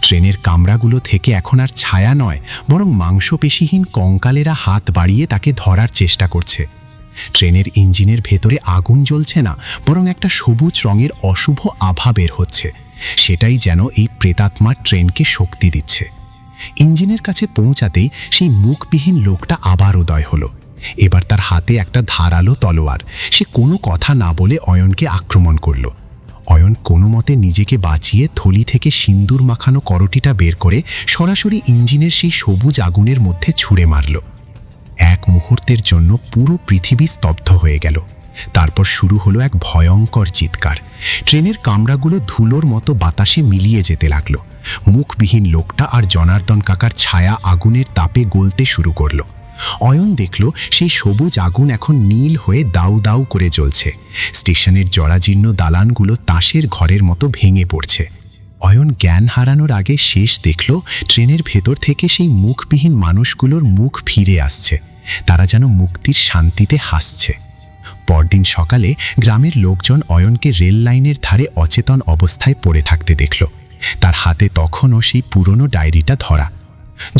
ট্রেনের কামরাগুলো থেকে এখন আর ছায়া নয়, বরং মাংসপেশিহীন কঙ্কালেরা হাত বাড়িয়ে তাকে ধরার চেষ্টা করছে। ট্রেনের ইঞ্জিনের ভেতরে আগুন জ্বলছে না, বরং একটা সবুজ রঙের অশুভ আভা বের হচ্ছে। সেটাই যেন এই প্রেতাত্মার ট্রেনকে শক্তি দিচ্ছে। ইঞ্জিনের কাছে পৌঁছাতেই সেই মুখবিহীন লোকটা আবার উদয় হলো। এবার তার হাতে একটা ধারালো তলোয়ার। সে কোনো কথা না বলে অয়নকে আক্রমণ করল। অয়ন কোনো মতে নিজেকে বাঁচিয়ে থলি থেকে সিন্দুর মাখানো করটিটা বের করে সরাসরি ইঞ্জিনের সেই সবুজ আগুনের মধ্যে ছুঁড়ে মারল। এক মুহূর্তের জন্য পুরো পৃথিবী স্তব্ধ হয়ে গেল। তারপর শুরু হলো এক ভয়ঙ্কর চিৎকার। ট্রেনের কামরাগুলো ধুলোর মতো বাতাসে মিলিয়ে যেতে লাগলো। মুখবিহীন লোকটা আর জনার্দন কাকার ছায়া আগুনের তাপে গলতে শুরু করলো। অয়ন দেখল সেই সবুজ আগুন এখন নীল হয়ে দাউ দাউ করে জ্বলছে। স্টেশনের জরাজীর্ণ দালানগুলো তাসের ঘরের মতো ভেঙে পড়ছে। অয়ন জ্ঞান হারানোর আগে শেষ দেখল ট্রেনের ভেতর থেকে সেই মুখবিহীন মানুষগুলোর মুখ ফিরে আসছে। তারা যেন মুক্তির শান্তিতে হাসছে। পরদিন সকালে গ্রামের লোকজন অয়নকে রেল লাইনের ধারে অচেতন অবস্থায় পড়ে থাকতে দেখল। তার হাতে তখনও সেই পুরনো ডায়েরিটা ধরা।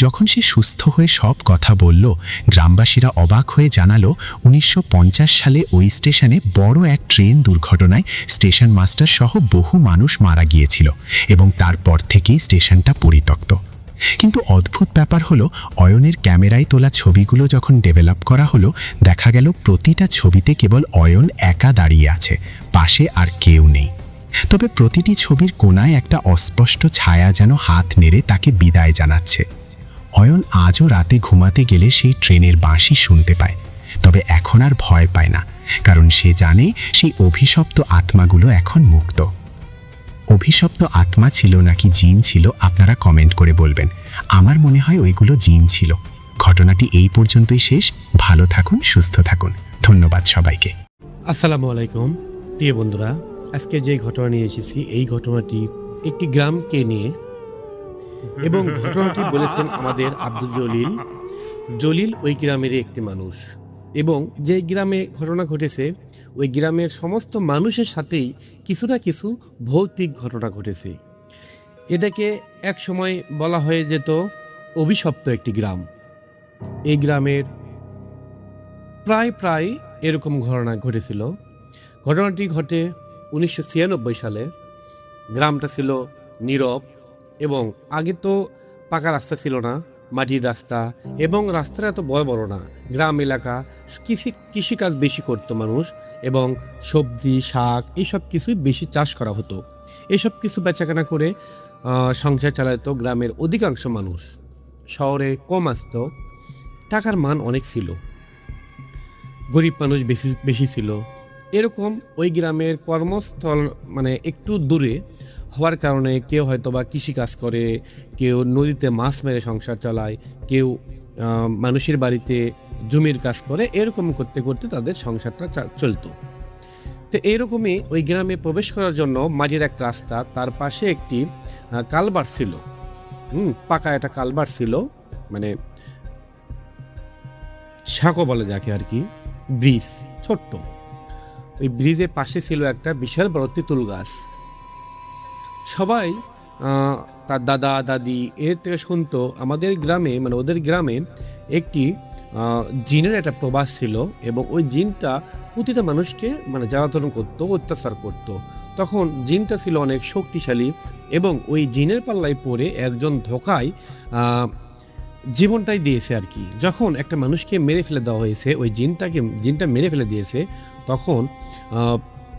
যখন সে সুস্থ হয়ে সব কথা বলল, গ্রামবাসীরা অবাক হয়ে জানালো 1950 সালে ওই স্টেশনে বড় এক ট্রেন দুর্ঘটনায় স্টেশন মাস্টার সহ বহু মানুষ মারা গিয়েছিল এবং তারপর থেকেই স্টেশনটা পরিত্যক্ত। কিন্তু অদ্ভুত ব্যাপার হলো, অয়নের ক্যামেরায় তোলা ছবিগুলো যখন ডেভেলপ করা হলো, দেখা গেল প্রতিটা ছবিতে কেবল অয়ন একা দাঁড়িয়ে আছে, পাশে আর কেউ নেই। তবে প্রতিটি ছবির কোণায় একটা অস্পষ্ট ছায়া যেন হাত নেড়ে তাকে বিদায় জানাচ্ছে। অয়ন আজও রাতে ঘুমাতে গেলে সেই ট্রেনের বাঁশি শুনতে পায়, তবে এখন আর ভয় পায় না, কারণ সে জানে সেই অভিশপ্ত আত্মাগুলো এখন মুক্ত। অভিশপ্ত আত্মা ছিল নাকি জিন ছিল আপনারা কমেন্ট করে বলবেন। আমার মনে হয় ওইগুলো জিন ছিল। ঘটনাটি এই পর্যন্তই শেষ। ভালো থাকুন, সুস্থ থাকুন। ধন্যবাদ সবাইকে। আসসালামু আলাইকুম প্রিয় বন্ধুরা, আজকে যে ঘটনা নিয়ে এসেছি এই ঘটনাটি একটি গ্রামকে নিয়ে, এবং ঘটনাটি বলেছেন আমাদের আব্দুল জলিল। জলিল ওই গ্রামের একটি মানুষ। এবং যে গ্রামে ঘটনা ঘটেছে ওই গ্রামের সমস্ত মানুষের সাথেই কিছু না কিছু ভৌতিক ঘটনা ঘটেছে। এটাকে এক সময় বলা হয়ে যেত অভিশপ্ত একটি গ্রাম। এই গ্রামের প্রায় প্রায় এরকম ঘটনা ঘটেছিল। ঘটনাটি ঘটে 1996 সালে। গ্রামটা ছিল নীরব এবং আগে তো পাকা রাস্তা ছিল না, মাটির রাস্তা, এবং রাস্তাটা এত বড় বড় না। গ্রাম এলাকা, কৃষিকাজ বেশি করতো মানুষ, এবং সবজি শাক এইসব কিছুই বেশি চাষ করা হতো। এইসব কিছু বেচাকেনা করে সংসার চালাতো গ্রামের অধিকাংশ মানুষ। শহরে কম আসতো, টাকার মান অনেক ছিল, গরিব মানুষ বেশি বেশি ছিল। এরকম ওই গ্রামের কর্মস্থল মানে একটু দূরে হওয়ার কারণে কেউ হয়তো বা কৃষিকাজ করে, কেউ নদীতে মাছ মেরে সংসার চালায়, কেউ মানুষের বাড়িতে জমির কাজ করে। এরকম করতে করতে তাদের সংসারটা চলতো। তো এইরকমই ওই গ্রামে প্রবেশ করার জন্য মাটির এক রাস্তা, তার পাশে একটি কালভার্ট ছিল। পাকা একটা কালভার্ট ছিল, মানে সাঁকো বলে যাকে আর কি, ব্রিজ ছোট্ট। ওই ব্রিজের পাশে ছিল একটা বিশাল বড় তেঁতুল গাছ। সবাই তার দাদা দাদি এর থেকে শুনতো আমাদের গ্রামে, মানে ওদের গ্রামে একটি জিনের একটা প্রবাস ছিল, এবং ওই জিনটা প্রতিটা মানুষকে মানে জ্বালাতন করতো, অত্যাচার করতো। তখন জিনটা ছিল অনেক শক্তিশালী, এবং ওই জিনের পাল্লায় পড়ে একজন ধোকায় জীবনটাই দিয়েছে আর কি। যখন একটা মানুষকে মেরে ফেলে দেওয়া হয়েছে, ওই জিনটা মেরে ফেলে দিয়েছে, তখন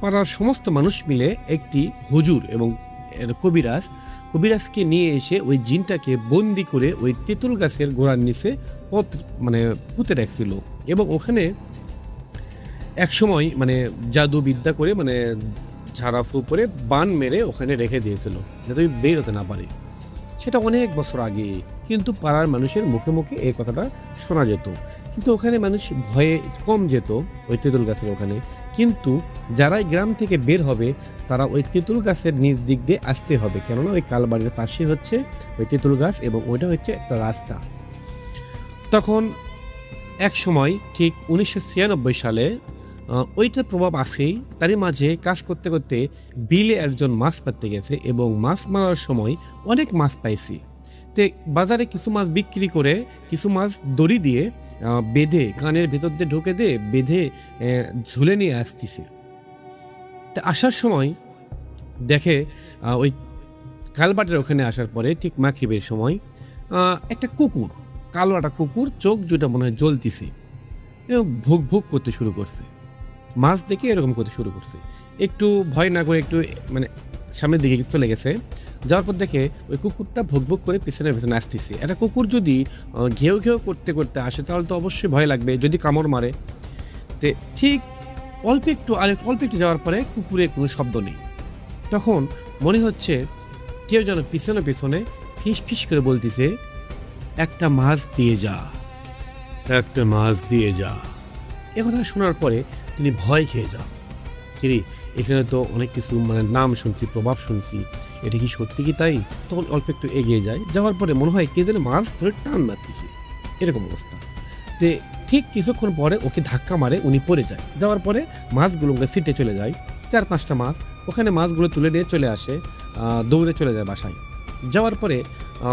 পাড়ার সমস্ত মানুষ মিলে একটি হুজুর এবং কবিরাজকে নিয়ে এসে ওই জিনটাকে বন্দি করে ওই তেঁতুল গাছের গোড়ার নিচে মানে পুঁতে রাখছিল, এবং ওখানে এক সময় মানে জাদু বিদ্যা করে মানে ঝাড়াফু করে বান মেরে ওখানে রেখে দিয়েছিল যাতে বের হতে না পারে। সেটা অনেক বছর আগে, কিন্তু পাড়ার মানুষের মুখে মুখে এই কথাটা শোনা যেত। কিন্তু ওখানে মানুষ ভয়ে কম যেত ওই তেঁতুল গাছের ওখানে। কিন্তু যারাই গ্রাম থেকে বের হবে তারা ওই তেঁতুল গাছের নিচ দিক দিয়ে আসতে হবে, কেননা ওই কালবাড়ির পাশে হচ্ছে ওই তেঁতুল গাছ, এবং ওইটা হচ্ছে একটা রাস্তা। তখন এক সময় ঠিক 1996 সালে ওইটার প্রভাব আসেই। তারই মাঝে কাজ করতে করতে বিলে একজন মাছ মারতে গেছে, এবং মাছ মারার সময় অনেক মাছ পাইছি। তো বাজারে কিছু মাছ বিক্রি করে, কিছু মাছ দড়ি দিয়ে বেঁধে কানের ভেতর দিয়ে ঢুকে দিয়ে বেঁধে ঝুলে নিয়ে আসতেছে। তা আসার সময় দেখে ওই কালবাটের ওখানে আসার পরে ঠিক মাগরিবের সময় একটা কুকুর, কালো একটা কুকুর, চোখ দুটা মনে হয় জ্বলতেছে, ভুক ভুক করতে শুরু করছে। মাছ দেখে এরকম করতে শুরু করছে। একটু ভয় না করে একটু মানে সামনের দিকে চলে গেছে। যাওয়ার পর দেখে ওই কুকুরটা ভুক ভুক করে পিছনে পিছনে আসতেছে। একটা কুকুর যদি ঘেউ ঘেউ করতে করতে আসে তাহলে তো অবশ্যই ভয় লাগবে যদি কামড় মারে। তো ঠিক অল্প একটু যাওয়ার পরে কুকুরে কোনো শব্দ নেই। তখন মনে হচ্ছে কেউ যেন পিছনে পিছনে ফিস ফিস করে বলতেছে, একটা মাছ দিয়ে যা, একটা মাছ দিয়ে যা। এ কথা শোনার পরে তিনি ভয় খেয়ে যান। তিনি এখানে তো অনেক কিছু মানে নাম শুনছি, প্রভাব শুনছি, এটা কি সত্যি কি তাই? তখন অল্প একটু এগিয়ে যায়। যাওয়ার পরে মনে হয় কে যেন মাছ ধরে টান মারতেছে, এরকম অবস্থা। তো ঠিক কিছুক্ষণ পরে ওকে ধাক্কা মারে, উনি পড়ে যায়। যাওয়ার পরে মাছগুলোকে সিটে চলে যায়, 4-5টা মাছ। ওখানে মাছগুলো তুলে নিয়ে চলে আসে, দৌড়ে চলে যায় বাসায়। যাওয়ার পরে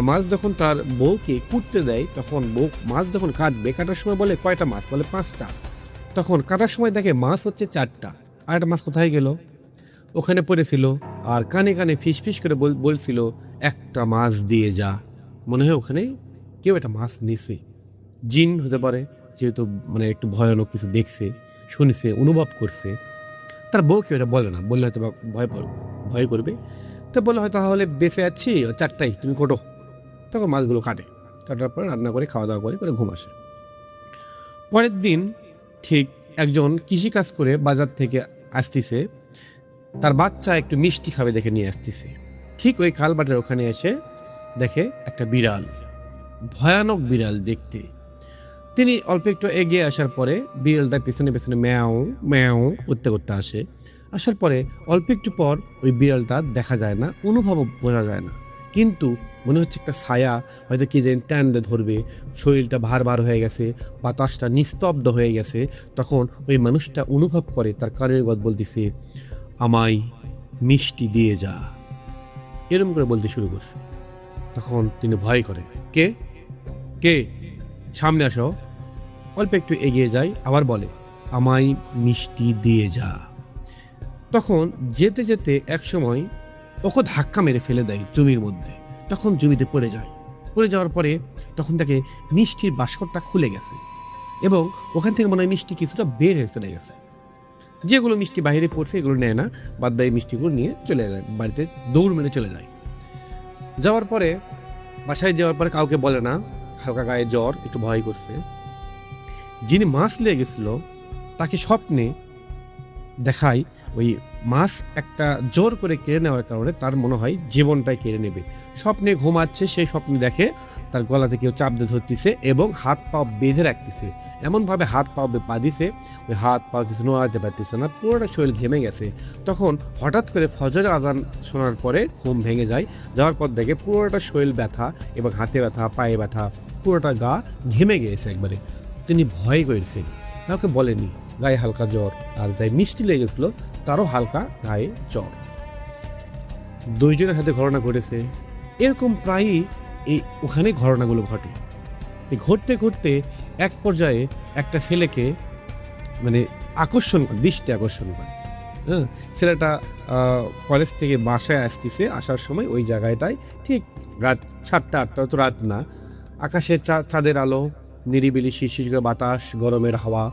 মাছ যখন তার বউকে কুটতে দেয়, তখন বউ মাছ যখন কাটার সময় বলে কয়টা মাছ, বলে 5টা। তখন কাটার সময় দেখে মাছ হচ্ছে 4টা। আর একটা মাছ কোথায় গেল? ওখানে পড়েছিল, আর কানে কানে ফিস ফিস করে বলছিল, একটা মাছ দিয়ে যা। মনে হয় ওখানে কেউ একটা মাছ নিছে। জিন হতে পারে, যেহেতু মানে একটু ভয়ানক কিছু দেখছে, শুনেছে, অনুভব করছে। তার বউ কেউ এটা বলে না, বললে হয়তো ভয় করবে। তো বলে হয়তো তাহলে বেঁচে আছি, 4টাই তুমি কোটো। তখন মাছগুলো কাটার পরে রান্না করে খাওয়া দাওয়া করে ঘুম আসে। পরের দিন ঠিক একজন কৃষিকাজ করে বাজার থেকে আসতেছে, তার বাচ্চা একটু মিষ্টি খাবে দেখে নিয়ে আসতেছে। ঠিক ওই খালবাটের ওখানে এসে দেখে একটা বিড়াল, ভয়ানক বিড়াল দেখতে। তিনি অল্প একটু এগিয়ে আসার পরে বিড়ালটা পেছনে পেছনে ম্যাও ম্যাও করতে করতে আসার পরে অল্প একটু পর ওই বিড়ালটা দেখা যায় না, অনুভব বোঝা যায় না, কিন্তু মনে হচ্ছে একটা ছায়া হয়তো কে যেন টানতে ধরবে, শরীরটা ভার ভার হয়ে গেছে, বাতাসটা নিস্তব্ধ হয়ে গেছে। তখন ওই মানুষটা অনুভব করে তার কানের গদ বলতেছে, আমায় মিষ্টি দিয়ে যা, এরম করে বলতে শুরু করছে। তখন তিনি ভয় করে, কে কে সামনে আসো। অল্প একটু এগিয়ে যায়, আবার বলে, আমায় মিষ্টি দিয়ে যা। তখন যেতে যেতে এক সময় ওকে ধাক্কা মেরে ফেলে দেয় জমির মধ্যে। তখন জমিতে পড়ে যায়। পড়ে যাওয়ার পরে তখন তাকে মিষ্টির বাস্কটটা খুলে গেছে এবং ওখান থেকে মনে হয় মিষ্টি কিছুটা বের হয়ে চলে গেছে। যেগুলো মিষ্টি বাইরে পড়ছে এগুলো নেয় না, বাদ বাকি মিষ্টিগুলো নিয়ে চলে যায়, বাড়িতে দৌড় মেরে চলে যায়। যাওয়ার পরে বাসায় যাওয়ার পরে কাউকে বলে না, হালকা গায়ে জ্বর, একটু ভয় করছে। যিনি মাছ লেগে গেছিল তাকে স্বপ্নে দেখায় ওই মাছ একটা জোর করে কেড়ে নেওয়ার কারণে তার মনে হয় জীবনটাই কেড়ে নেবে। স্বপ্নে ঘুমাচ্ছে, সেই স্বপ্নে দেখে তার গলাতে কেউ চাপ দিয়ে ধরতেছে এবং হাত পা বেঁধে রাখতেছে, এমনভাবে হাত পা পা দিছে ওই হাত পা কিছু নড়াতে পারতেছে না, পুরোটা শরীর ঘেমে গেছে। তখন হঠাৎ করে ফজরের আজান শোনার পরে ঘুম ভেঙে যায়। যাওয়ার পর দেখে পুরোটা শরীর ব্যথা এবং হাতে ব্যথা, পায়ে ব্যথা, পুরোটা গা ঘেমে গিয়েছে একবারে। তিনি ভয় করেছেন, কাউকে বলেনি, গায়ে হালকা জ্বর। আর যাই মিষ্টি লেগেছিল তারও হালকা গায়ে জ্বর। দুইজনের সাথে ঘটনা ঘটেছে। এরকম প্রায়ই এই ওখানে ঘটনাগুলো ঘটে। এই ঘটতে ঘটতে এক পর্যায়ে একটা ছেলেকে মানে দৃষ্টি আকর্ষণ করে। হ্যাঁ, ছেলেটা কলেজ থেকে বাসায় আসতেছে, আসার সময় ওই জায়গাটায় ঠিক রাত 7টা-8টা, তো রাত না, আকাশের চাঁদের আলো, নিরিবিলি শিরশির করে বাতাস, গরমের হাওয়া,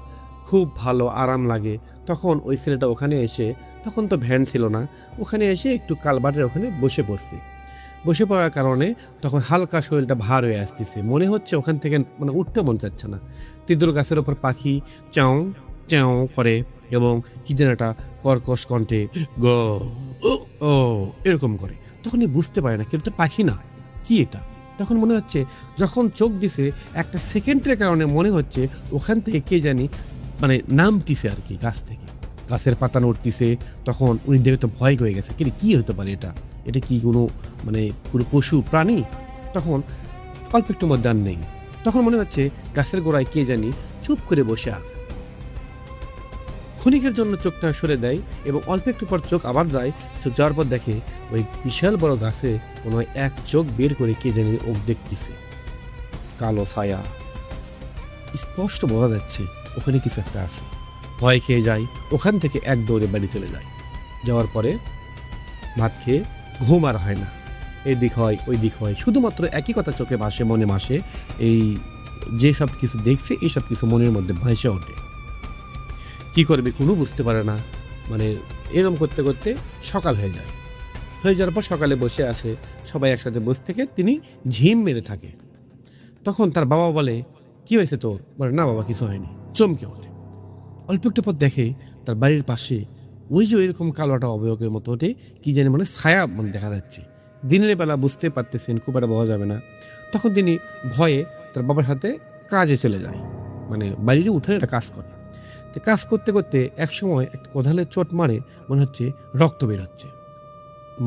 খুব ভালো আরাম লাগে। তখন ওই ছেলেটা ওখানে এসে, তখন তো ভ্যান ছিল না, ওখানে এসে একটু কালভার্টের ওখানে বসে পড়ছে। বসে পড়ার কারণে তখন হালকা শরীরটা ভার হয়ে আসতেছে, মনে হচ্ছে ওখান থেকে মানে উঠতে মন চাচ্ছে না। তেঁতুল গাছের ওপর পাখি চ্যাও চ্যাও করে এবং কি যেন একটা কর্কশ কণ্ঠে গ ও এরকম করে। তখন বুঝতে পারে না, কিন্তু পাখি না, কি এটা। তখন মনে হচ্ছে যখন চোখ দিছে একটা সেকেন্ডের কারণে মনে হচ্ছে ওখান থেকে কে জানি মানে নামতিছে আর কি, গাছ থেকে গাছের পাতা নড়তিছে। তখন উনি দেখে তো ভয় হয়ে গেছে, কি হতে পারে এটা, এটা কি কোনো মানে কোনো পশু প্রাণী? তখন অল্প একটু মধ্যে আর নেই। তখন মনে হচ্ছে গাছের গোড়ায় কে জানি চুপ করে বসে আছে। ক্ষণিকের জন্য চোখটা সরে দেয় এবং অল্প একটু পর চোখ আবার যায়। চোখ যাওয়ার পর দেখে ওই বিশাল বড় গাছে মনে হয় এক চোখ বের করে কে জানি ও দেখতেছে, কালো ছায়া, স্পষ্ট বোঝা যাচ্ছে ওখানে কিছু একটা আছে। ভয় খেয়ে যায়, ওখান থেকে এক দৌড়ে বাড়ি চলে যায়। যাওয়ার পরে ভাত খেয়ে ঘুম আর হয় না, এই দিক হয় ওই দিক হয়, শুধুমাত্র একই কথা চোখে ভাসে, মনে ভাসে, এই যে সব কিছু দেখছে এই সব কিছু মনের মধ্যে ভাসে ওঠে। কি করবে কোনো বুঝতে পারে না। মানে এরকম করতে করতে সকাল হয়ে যায়। হয়ে যাওয়ার পর সকালে বসে আসে, সবাই একসাথে বসে থেকে তিনি ঝিম মেরে থাকে। তখন তার বাবা বলে, কি হয়েছে তোর? বলে, না বাবা কিছু হয়নি। চমকে ওঠে। অল্প একটু পর দেখে তার বাড়ির পাশে ওই যে এরকম কালোটা অবয়বের মতো ওঠে কি জানি মানে ছায়া মানে দেখা যাচ্ছে। দিনের বেলা বুঝতে পারতেছেন, খুব একটা বোঝা যাবে না। তখন তিনি ভয়ে তার বাবার সাথে কাজে চলে যায়, মানে বাড়ির উঠোনে একটা কাজ করে। তো কাজ করতে করতে এক সময় একটা কোদালের চোট মারে, মনে হচ্ছে রক্ত বের হচ্ছে,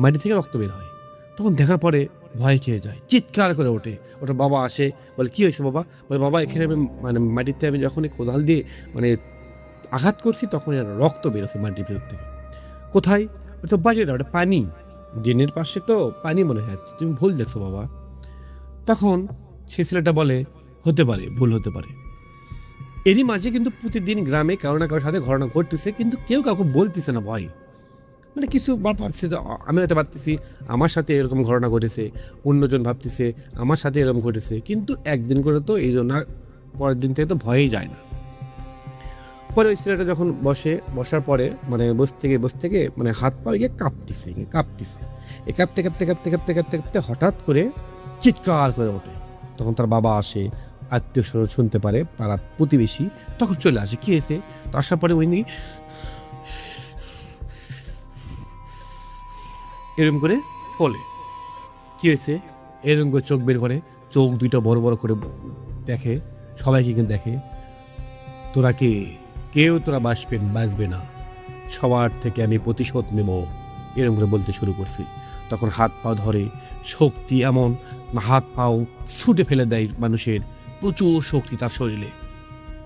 মাটি থেকে রক্ত বের হয়। তখন দেখার পরে ভয় খেয়ে যায়, চিৎকার করে ওঠে। ওটা বাবা আসে, বলে কি হয়েছে বাবা? বলে, বাবা এখানে আমি মানে মাটিতে আমি যখন কোদাল দিয়ে মানে আঘাত করছি তখন রক্ত বেরোচ্ছে মাটির ভেতর থেকে। কোথায়? ওটা তো বাড়ি না, ওটা পানি, ড্রেনের পাশে তো পানি মনে হয়, তুমি ভুল দেখছো বাবা। তখন সে ছেলেটা বলে, হতে পারে, ভুল হতে পারে। এরই মাঝে কিন্তু প্রতিদিন গ্রামে কারো না কারোর সাথে ঘটনা ঘটতেছে, কিন্তু কেউ কাউকে বলতেছে না, ভয়। মানে কিছু ভাবছে, আমি হয়তো ভাবতেছি আমার সাথে এরকম ঘটনা ঘটেছে, অন্যজন ভাবতেছে আমার সাথে এরকম ঘটেছে, কিন্তু একদিন করে তো এই জন্য পরের দিন থেকে তো ভয়েই যায় না। পরে ওই ছেলেটা যখন বসার পরে মানে বসে থেকে মানে হাত পা গিয়ে কাঁপতেছে। এই কাঁপতে হঠাৎ করে চিৎকার করে ওঠে। তখন তার বাবা আসে, আত্মীয় স্বজন শুনতে পারে, পাড়া প্রতিবেশী, তখন চলে আসে। কি হয়েছে? তো আসার পরে উনি এরকম করে বলে, কি হয়েছে? এরকম করে চোখ বের করে, চোখ দুইটা বড় বড় করে দেখে, সবাইকে কিন্তু দেখে। তোরা কেউ তোরা বাঁচবে না, সবার থেকে আমি প্রতিশোধ নেব, এরকম করে বলতে শুরু করছি। তখন হাত পা ধরে, শক্তি এমন, হাত পাও ছুটে ফেলে দেয় মানুষের, প্রচুর শক্তি তার শরীরে।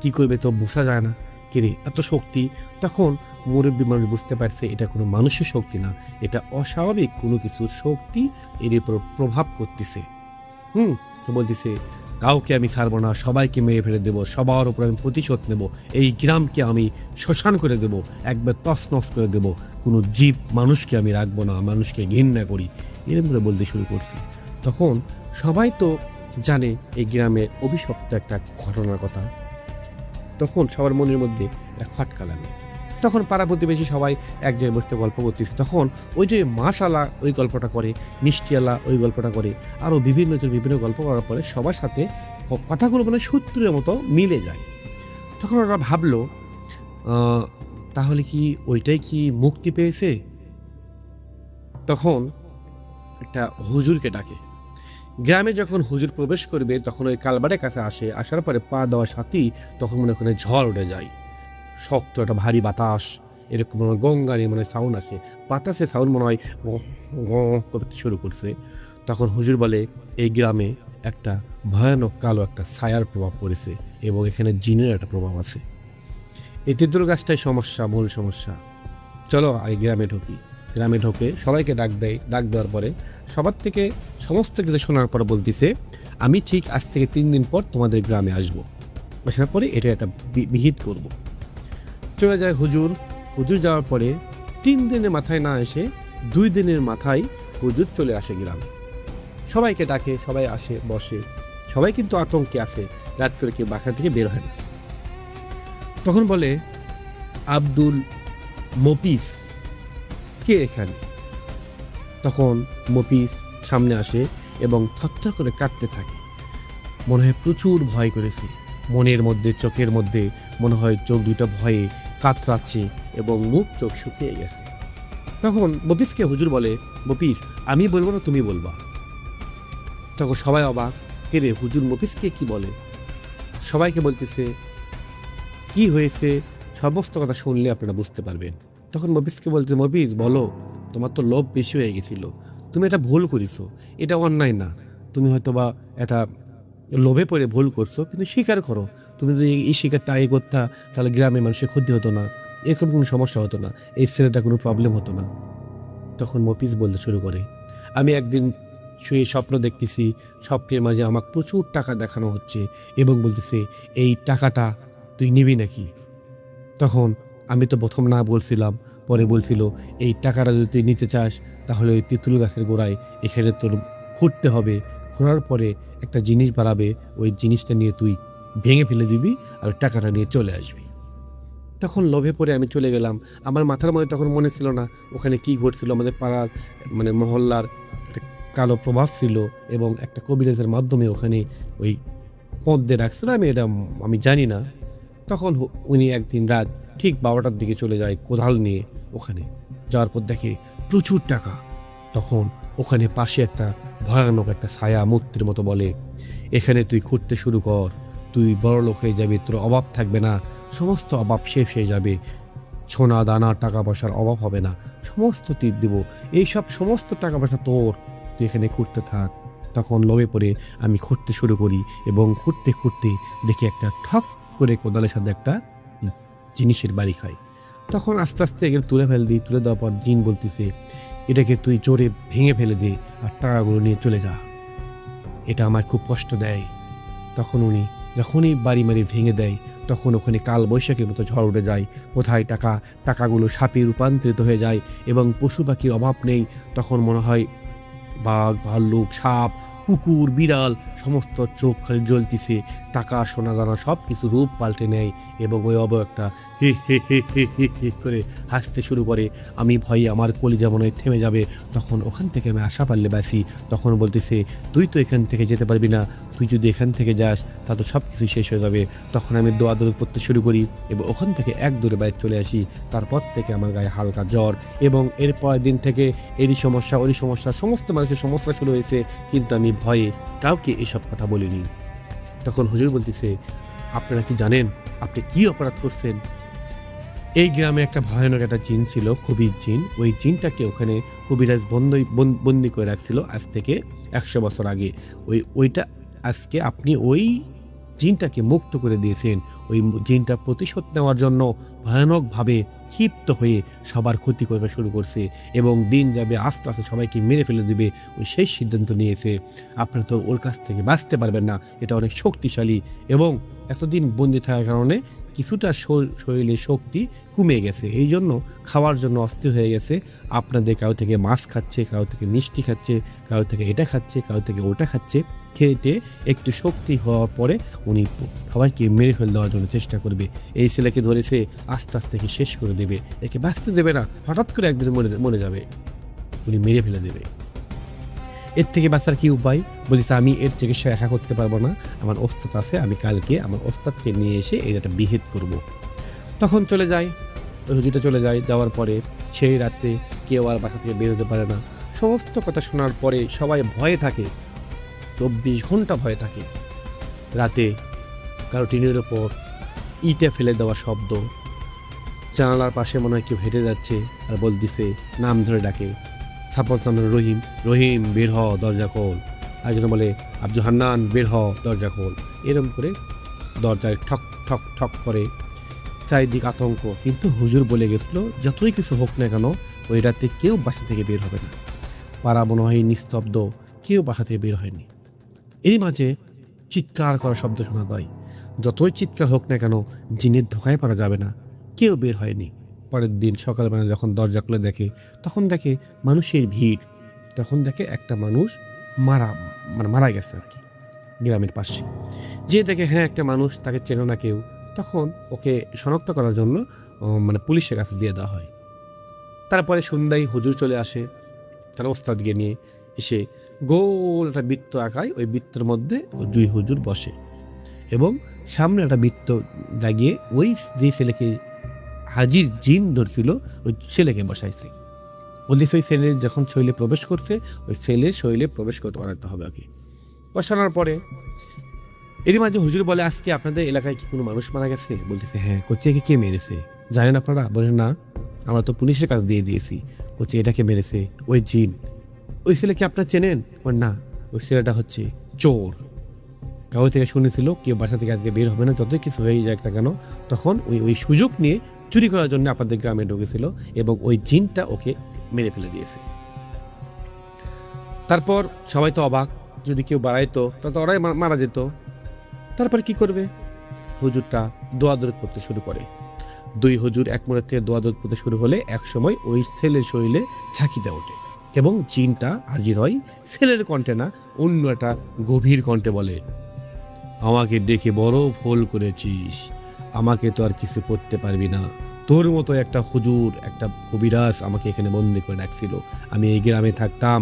কি করবে তো বোঝা যায় না, কিরে এত শক্তি। তখন মুরব্বী মানুষ বুঝতে পারছে এটা কোনো মানুষের শক্তি না, এটা অস্বাভাবিক কোনো কিছুর শক্তি এর উপর প্রভাব করতেছে। তো বলতেছে, কাউকে আমি ছাড়বো না, সবাইকে মেরে ফেলে দেবো, সবার উপর আমি প্রতিশোধ নেব, এই গ্রামকে আমি শ্মশান করে দেব, একবার তছনছ করে দেব, কোনো জীব মানুষকে আমি রাখবো না, মানুষকে ঘৃণা করি, এরকম করে বলতে শুরু করছি। তখন সবাই তো জানে এই গ্রামে অভিশপ্ত একটা ঘটনার কথা। তখন সবার মনের মধ্যে একটা খটকা লাগে। তখন পাড়া প্রতিবেশী সবাই এক জায়গায় বসতে গল্প করতেছে। তখন ওই যে মাশালা ওই গল্পটা করে, মিষ্টিয়ালা ওই গল্পটা করে, আরও বিভিন্ন গল্প করার পরে সবার সাথে কথাগুলো মানে সূত্রের মতো মিলে যায়। তখন ওরা ভাবলো, তাহলে কি ওইটাই কি মুক্তি পেয়েছে? তখন একটা হুজুরকে ডাকে। গ্রামে যখন হুজুর প্রবেশ করবে তখন ওই কালবারের কাছে আসে, আসার পরে পা দেওয়ার সাথেই তখন মনে ওখানে ঝড় উঠে যায়, শক্ত একটা ভারী বাতাস, এরকম মনে হয় গঙ্গারি মনে সাউন্ড আসে, বাতাসের সাউন্ড মনে হয় করতে শুরু করছে। তখন হুজুর বলে, এই গ্রামে একটা ভয়ানক কালো একটা ছায়ার প্রভাব পড়েছে এবং এখানে জিনের একটা প্রভাব আছে। এই তেঁতুল গাছটাই সমস্যা, মূল সমস্যা। চলো এই গ্রামে ঢুকি। গ্রামে ঢোকে, সবাইকে ডাক দেয়। ডাক দেওয়ার পরে সবার থেকে সমস্ত কিছু শোনার পর বলতেছে, আমি ঠিক আজ থেকে 3 দিন পর তোমাদের গ্রামে আসবো, আসার পরে এটা একটা বিহিত করব। চলে যায় হুজুর। হুজুর যাওয়ার পরে 3 দিনের মাথায় না এসে 2 দিনের মাথায় হুজুর চলে আসে গ্রামে। সবাইকে ডাকে, সবাই আসে, বসে, সবাই কিন্তু আতঙ্কে আসে, রাত করে কেউ বাসা থেকে বের হয় না। তখন বলে, আব্দুল মফিজ কে এখানে? তখন মফিজ সামনে আসে এবং থরথর করে কাঁদতে থাকে, মনে হয় প্রচুর ভয় করেছে, মনের মধ্যে চোখের মধ্যে মনে হয় চোখ দুটো ভয়ে কাতরাচ্ছে এবং মুখ চোখ শুকিয়ে গেছে। তখন মফিজকে হুজুর বলে, মফিজ আমি বলবো না তুমি বলবা। তখন সবাই অবাক, কে রে হুজুর মফিজকে কি বলে? সবাইকে বলতেছে, কি হয়েছে সমস্ত কথা শুনলে আপনারা বুঝতে পারবেন। তখন মফিজকে বলতে, মফিজ বলো, তোমার তো লোভ বেশি হয়ে গেছিল, তুমি এটা ভুল করেছো, এটা অন্যায় না, তুমি হয়তো বা এটা লোভে পড়ে ভুল করছো, কিন্তু স্বীকার করো, তুমি যদি এই স্বীকারটা আগে করতা তাহলে গ্রামের মানুষের ক্ষতি হতো না, এরকম কোনো সমস্যা হতো না, এই ছেলেটা কোনো প্রবলেম হতো না। তখন মফিজ বলতে শুরু করে, আমি একদিন শুয়ে স্বপ্ন দেখতেছি, স্বপ্নের মাঝে আমাকে প্রচুর টাকা দেখানো হচ্ছে এবং বলতেছে, এই টাকাটা তুই নিবি নাকি? তখন আমি তো প্রথম না বলছিলাম, পরে বলছিল, এই টাকাটা যদি তুই নিতে চাস তাহলে ওই তেঁতুল গাছের গোড়ায় এখানে তোর খুঁড়তে হবে, খোঁড়ার পরে একটা জিনিস বাড়াবে, ওই জিনিসটা নিয়ে তুই ভেঙে ফেলে দিবি আর টাকাটা নিয়ে চলে আসবি। তখন লোভে পড়ে আমি চলে গেলাম। আমার মাথার মধ্যে তখন মনে ছিল না ওখানে কি ঘটছিল। আমাদের পাড়ার মানে মহল্লার একটা কালো প্রভাব ছিল এবং একটা কবিরাজের মাধ্যমে ওখানে ওই পদ্মে রাখছিল, আমি জানি না। তখন উনি একদিন রাত ঠিক 12টার দিকে চলে যায় কোদাল নিয়ে, ওখানে যাওয়ার পর দেখে প্রচুর টাকা। তখন ওখানে পাশে একটা ভয়ানক একটা ছায়া মূর্তির মতো বলে, এখানে তুই খুঁড়তে শুরু কর, তুই বড়লোক হয়ে যাবে, তোর অভাব থাকবে না, সমস্ত অভাব শেষ হয়ে যাবে, সোনা দানা টাকা পয়সার অভাব হবে না, সমস্ত টিপ দেবো, এইসব সমস্ত টাকা পয়সা তোর, তুই এখানে খুঁড়তে থাক। তখন লোভে পড়ে আমি খুঁড়তে শুরু করি এবং খুঁড়তে খুঁড়তে দেখি একটা ঠক করে কোদালের সাথে একটা জিনিসের বাড়ি খাই। তখন আস্তে আস্তে এগুলো তুলে দিই। তুলে দেওয়ার পর জিন বলতেছে, এটাকে তুই জোরে ভেঙে ফেলে দে আর টাকাগুলো নিয়ে চলে যা, এটা আমার খুব কষ্ট দেয়। তখন উনি যখনই বাড়ি মারি ভেঙে দেয় তখন ওখানে কাল বৈশাখীর মতো ঝড় উঠে যায়। কোথায় টাকাগুলো সাপে রূপান্তরিত হয়ে যায় এবং পশু পাখির অভাব নেই। তখন মনে হয় বাঘ, ভাল্লুক, সাপ, কুকুর, বিড়াল সমস্ত চোখ খালি জ্বলতেছে, টাকা সোনা দানা সব কিছু রূপ পাল্টে নেয় এবং ওই একটা হে হে হে হে হে হে করে হাসতে শুরু করে। আমি ভয়ে আমার কলিজা মনে হয় থেমে যাবে। তখন ওখান থেকে আমি আশা পারলে বাসি। তখন বলতেছে, তুই তো এখান থেকে যেতে পারবি না, তুই যদি এখান থেকে যাস তা তো সব কিছু শেষ হয়ে যাবে। তখন আমি দৌড়াদৌড়ি করতে শুরু করি এবং ওখান থেকে এক দৌড়ে বাইরে চলে আসি। তারপর থেকে আমার গায়ে হালকা জ্বর এবং এরপর দিন থেকে এরই সমস্যা ওরই সমস্যা, সমস্ত মানুষের সমস্যা শুরু হয়েছে, কিন্তু আমি ভয়ে কাউকে এসব কথা বলিনি। তখন হুজুর বলতেছে, আপনারা কি জানেন আপনি কি অপরাধ করছেন? এই গ্রামে একটা ভয়ানক একটা জিন ছিল, কবির জিন। ওই জিনটাকে ওখানে কবিরাজ বন্দি করে রাখছিল আজ থেকে 100 বছর আগে। ওইটা আজকে আপনি ওই জিনটাকে মুক্ত করে দিয়েছেন। ওই জিনটা প্রতিশোধ নেওয়ার জন্য ভয়ানকভাবে ক্ষিপ্ত হয়ে সবার ক্ষতি করতে শুরু করছে এবং দিন যাবে আস্তে আস্তে সবাইকে মেরে ফেলে দিবে। ওই সেই সিদ্ধান্ত নিয়েছে। আপনারা তো ওর কাছ থেকে বাঁচতে পারবেন না, এটা অনেক শক্তিশালী এবং এতদিন বন্দি থাকার কারণে কিছুটা শরীরে শক্তি কমে গেছে, এই জন্য খাওয়ার জন্য অস্থির হয়ে গেছে। আপনাদের কারো থেকে মাছ খাচ্ছে, কারো থেকে মিষ্টি খাচ্ছে, কারো থেকে এটা খাচ্ছে, কারো থেকে ওটা খাচ্ছে। খেতে একটু শক্তি হওয়ার পরে উনি সবাইকে মেরে ফেলে দেওয়ার জন্য চেষ্টা করবে। এই ছেলেকে ধরেছে আস্তে আস্তে শেষ করে দেবে, একে বাঁচতে দেবে না। হঠাৎ করে একদিন মরে যাবে, উনি মেরে ফেলে দেবে। এর থেকে বাঁচার কি উপায়? বলেছে আমি এর চিকিৎসা একা করতে পারবো না, আমার ওস্তাদ আছে, আমি কালকে আমার ওস্তাদকে নিয়ে এসে এটা বিহেদ করব। তখন চলে যায়, হুজুরটা চলে যায়। যাওয়ার পরে সেই রাতে কেউ আর বাসা থেকে বের হতে পারে না। সমস্ত কথা শোনার পরে সবাই ভয়ে থাকে, 24 ঘন্টা ভয়ে থাকে। রাতে কারো টিনের ওপর ইটে ফেলে দেওয়া শব্দ, জানালার পাশে মনে হয় কেউ হেঁটে যাচ্ছে আর বলতেছে, নাম ধরে ডাকে। সাপোজ নাম ধরে রহিম, রহিম বের হ দরজা খোল। একজন বলে আব্দুল হান্নান বের হ দরজা খোল। এরকম করে দরজায় ঠক ঠক ঠক করে, চারিদিক আতঙ্ক। কিন্তু হুজুর বলে গেছিল যতই কিছু হোক না কেন ওই রাতে কেউ বাসা থেকে বের হবে না। পাড়া মনে হয় নিস্তব্ধ, কেউ বাসা থেকে বের হয়নি। এই মাঝে চিৎকার করা শব্দ শোনা যায়। যতই চিৎকার হোক না কেন জিনের ধোকায় পড়া যাবে না, কেউ বের হয়নি। পরের দিন সকালবেলা যখন দরজা খুলে দেখে, তখন দেখে মানুষের ভিড়। তখন দেখে একটা মানুষ মারা গেছে আর কি, গ্রামের পাশে। যে দেখে হ্যাঁ একটা মানুষ, তাকে চেনে না কেউ। তখন ওকে শনাক্ত করার জন্য পুলিশের কাছে দিয়ে দেওয়া হয়। তারপরে সন্ধ্যায় হুজুর চলে আসে তার ওস্তাদকে নিয়ে। এসে গোল একটা বৃত্ত আঁকায়, ওই বৃত্তের মধ্যে দুই হুজুর বসে এবং সামনে একটা বৃত্ত দাগিয়ে ওই যে ছেলেকে হাজির জিন ধরছিল ওই ছেলেকে বসাইছে। বলতেছে ওই ছেলে যখন শৈলে প্রবেশ করছে, ওই ছেলের শৈলে প্রবেশ করতে বানাতে হবে ওকে। বসানোর পরে এরই মাঝে হুজুর বলে, আজকে আপনাদের এলাকায় কি কোনো মানুষ মারা গেছে? বলতেছে হ্যাঁ। কোচে একে কে মেরেছে জানেন আপনারা? বলেন না, আমরা তো পুলিশের কাছে দিয়ে দিয়েছি। কোচে এটাকে মেরেছে ওই জিন। ওই ছেলেকে আপনারা চেনেন? না, ওই ছেলেটা হচ্ছে চোর। কাউ থেকে শুনেছিল কেউ বাসা থেকে আজকে বের হবে না, যতই কিছু হয়ে যাক না কেন। তখন ওই সুযোগ নিয়ে চুরি করার জন্য আপনাদের গ্রামে ঢুকেছিল এবং ওই জিনটা ওকে মেরে ফেলে দিয়েছে। তারপর সবাই তো অবাক, যদি কেউ বাড়াইতো তাহলে ওরাই মারা যেত। তারপর কি করবে? হুজুরটা দোয়া দরুদ পড়তে শুরু করে। দুই হুজুর এক মোড়ের থেকে দোয়া দরুদ পড়তে শুরু হলে এক সময় ওই ছেলের শরীরে ঝাঁকিটা ওঠে এবং জিনটা হাজির হয় ছেলের কণ্ঠে না, অন্য একটা গভীর কণ্ঠে বলে, আমাকে ডেকে বড় ভুল করেছিস, আমাকে তো আর কিছু করতে পারবি না। তোর মতো একটা হুজুর, একটা কবিরাজ আমাকে এখানে বন্দি করে রাখছিল। আমি এই গ্রামে থাকতাম,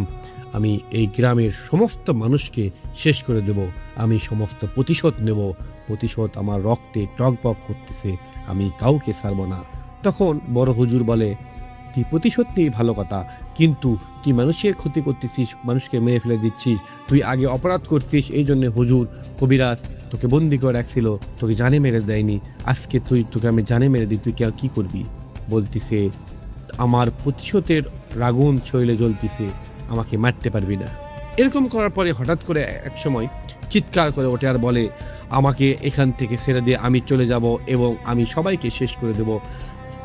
আমি এই গ্রামের সমস্ত মানুষকে শেষ করে দেব, আমি সমস্ত প্রতিশোধ নেব, প্রতিশোধ আমার রক্তে টকবক করতেছে, আমি কাউকে ছাড়ব না। তখন বড় হুজুর বলে, তুই প্রতিশোধ নিয়ে ভালো কথা, কিন্তু তুই মানুষের ক্ষতি করতেছিস, মানুষকে মেরে ফেলে দিচ্ছিস, তুই আগে অপরাধ করছিস, এই জন্য হুজুর কবিরাজ তোকে বন্দি করে রাখছিল, তোকে জানে মেরে দেয়নি। আজকে তোকে আমি জানে মেরে দিই, তুই কি করবি? বলতিছে আমার প্রতিশোধের রাগুন শৈলে জ্বলতিছে, আমাকে মারতে পারবি না। এরকম করার পরে হঠাৎ করে এক সময় চিৎকার করে ওঠে আর বলে, আমাকে এখান থেকে ছেড়ে দিয়ে আমি চলে যাব এবং আমি সবাইকে শেষ করে দেব।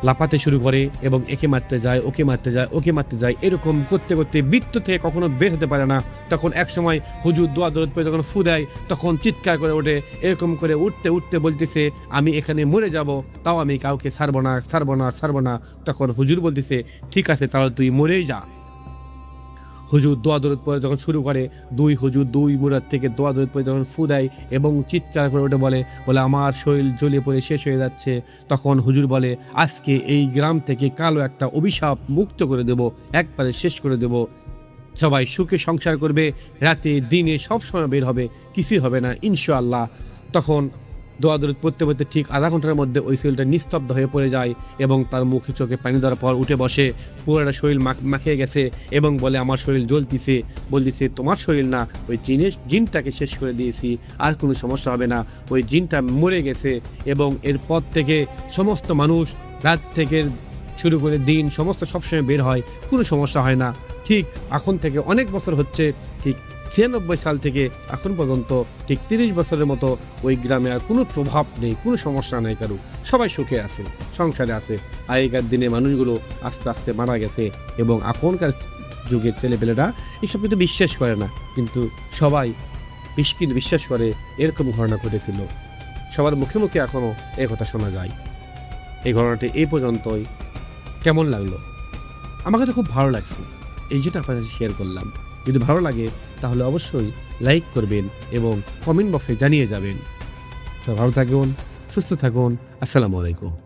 লাপাতে শুরু করে এবং একে মারতে যায়, ওকে মারতে যায়, ওকে মারতে যায়। এরকম করতে করতে বৃত্ত থেকে কখনো বের হতে পারে না। তখন এক সময় হুজুর দোয়া দরুদ পড়ে যখন ফু দেয়, তখন চিৎকার করে ওঠে। এরকম করে উঠতে উঠতে বলতেছে, আমি এখানে মরে যাব, তাও আমি কাউকে ছাড়বো না, ছাড়বো না, ছাড়বো না। তখন হুজুর বলতেছে, ঠিক আছে তাহলে তুই মরেই যা। হুজুর দোয়া দরুদ পড়ে যখন শুরু করে, দুই হুজুর দুই মুরাদ থেকে দোয়া দরুদ পড়ে যখন ফু দেয় এবং চিৎকার করে ওঠে, বলে আমার শরীর জ্বলে পড়ে শেষ হয়ে যাচ্ছে। তখন হুজুর বলে, আজকে এই গ্রাম থেকে কালো একটা অভিশাপ মুক্ত করে দেব, একবারে শেষ করে দেব। সবাই সুখে সংসার করবে, রাতে দিনে সব সময় বের হবে, কিছুই হবে না ইনশাআল্লাহ। তখন দোয়া দরুদ পড়তে পড়তে ঠিক আধা ঘন্টার মধ্যে ওই ছেলেটা নিস্তব্ধ হয়ে পড়ে যায় এবং তার মুখে চোখে পানি দেওয়ার পর উঠে বসে, পুরোটা শরীর মাখিয়ে গেছে এবং বলে, আমার শরীর জ্বলতিছে। বলতেছে, তোমার শরীর না, ওই জিনটাকে শেষ করে দিয়েছি, আর কোনো সমস্যা হবে না, ওই জিনটা মরে গেছে। এবং এরপর থেকে সমস্ত মানুষ রাত থেকে শুরু করে দিন সমস্ত সবসময় বের হয়, কোনো সমস্যা হয় না। ঠিক এখন থেকে অনেক বছর হচ্ছে, ঠিক 96 সাল থেকে এখন পর্যন্ত ঠিক 30 বছরের মতো ওই গ্রামে আর কোনো প্রভাব নেই, কোনো সমস্যা নেই কারো, সবাই সুখে আছে, সংসারে আছে। আগেকার দিনে মানুষগুলো আস্তে আস্তে মারা গেছে এবং এখনকার যুগের ছেলেপেলেরা এসব কিন্তু বিশ্বাস করে না, কিন্তু সবাই বিশ্বাস করে এরকম ঘটনা ঘটেছিল। সবার মুখে মুখে এখনও এই কথা শোনা যায়। এই ঘটনাটি এই পর্যন্তই। কেমন লাগলো? আমাকে তো খুব ভালো লাগছে, এই জন্য আপনার সাথে শেয়ার করলাম। যদি ভালো লাগে তাহলে অবশ্যই লাইক করবেন এবং কমেন্ট বক্সে জানিয়ে যাবেন। সবাই ভালো থাকুন, সুস্থ থাকুন। আসসালামু আলাইকুম।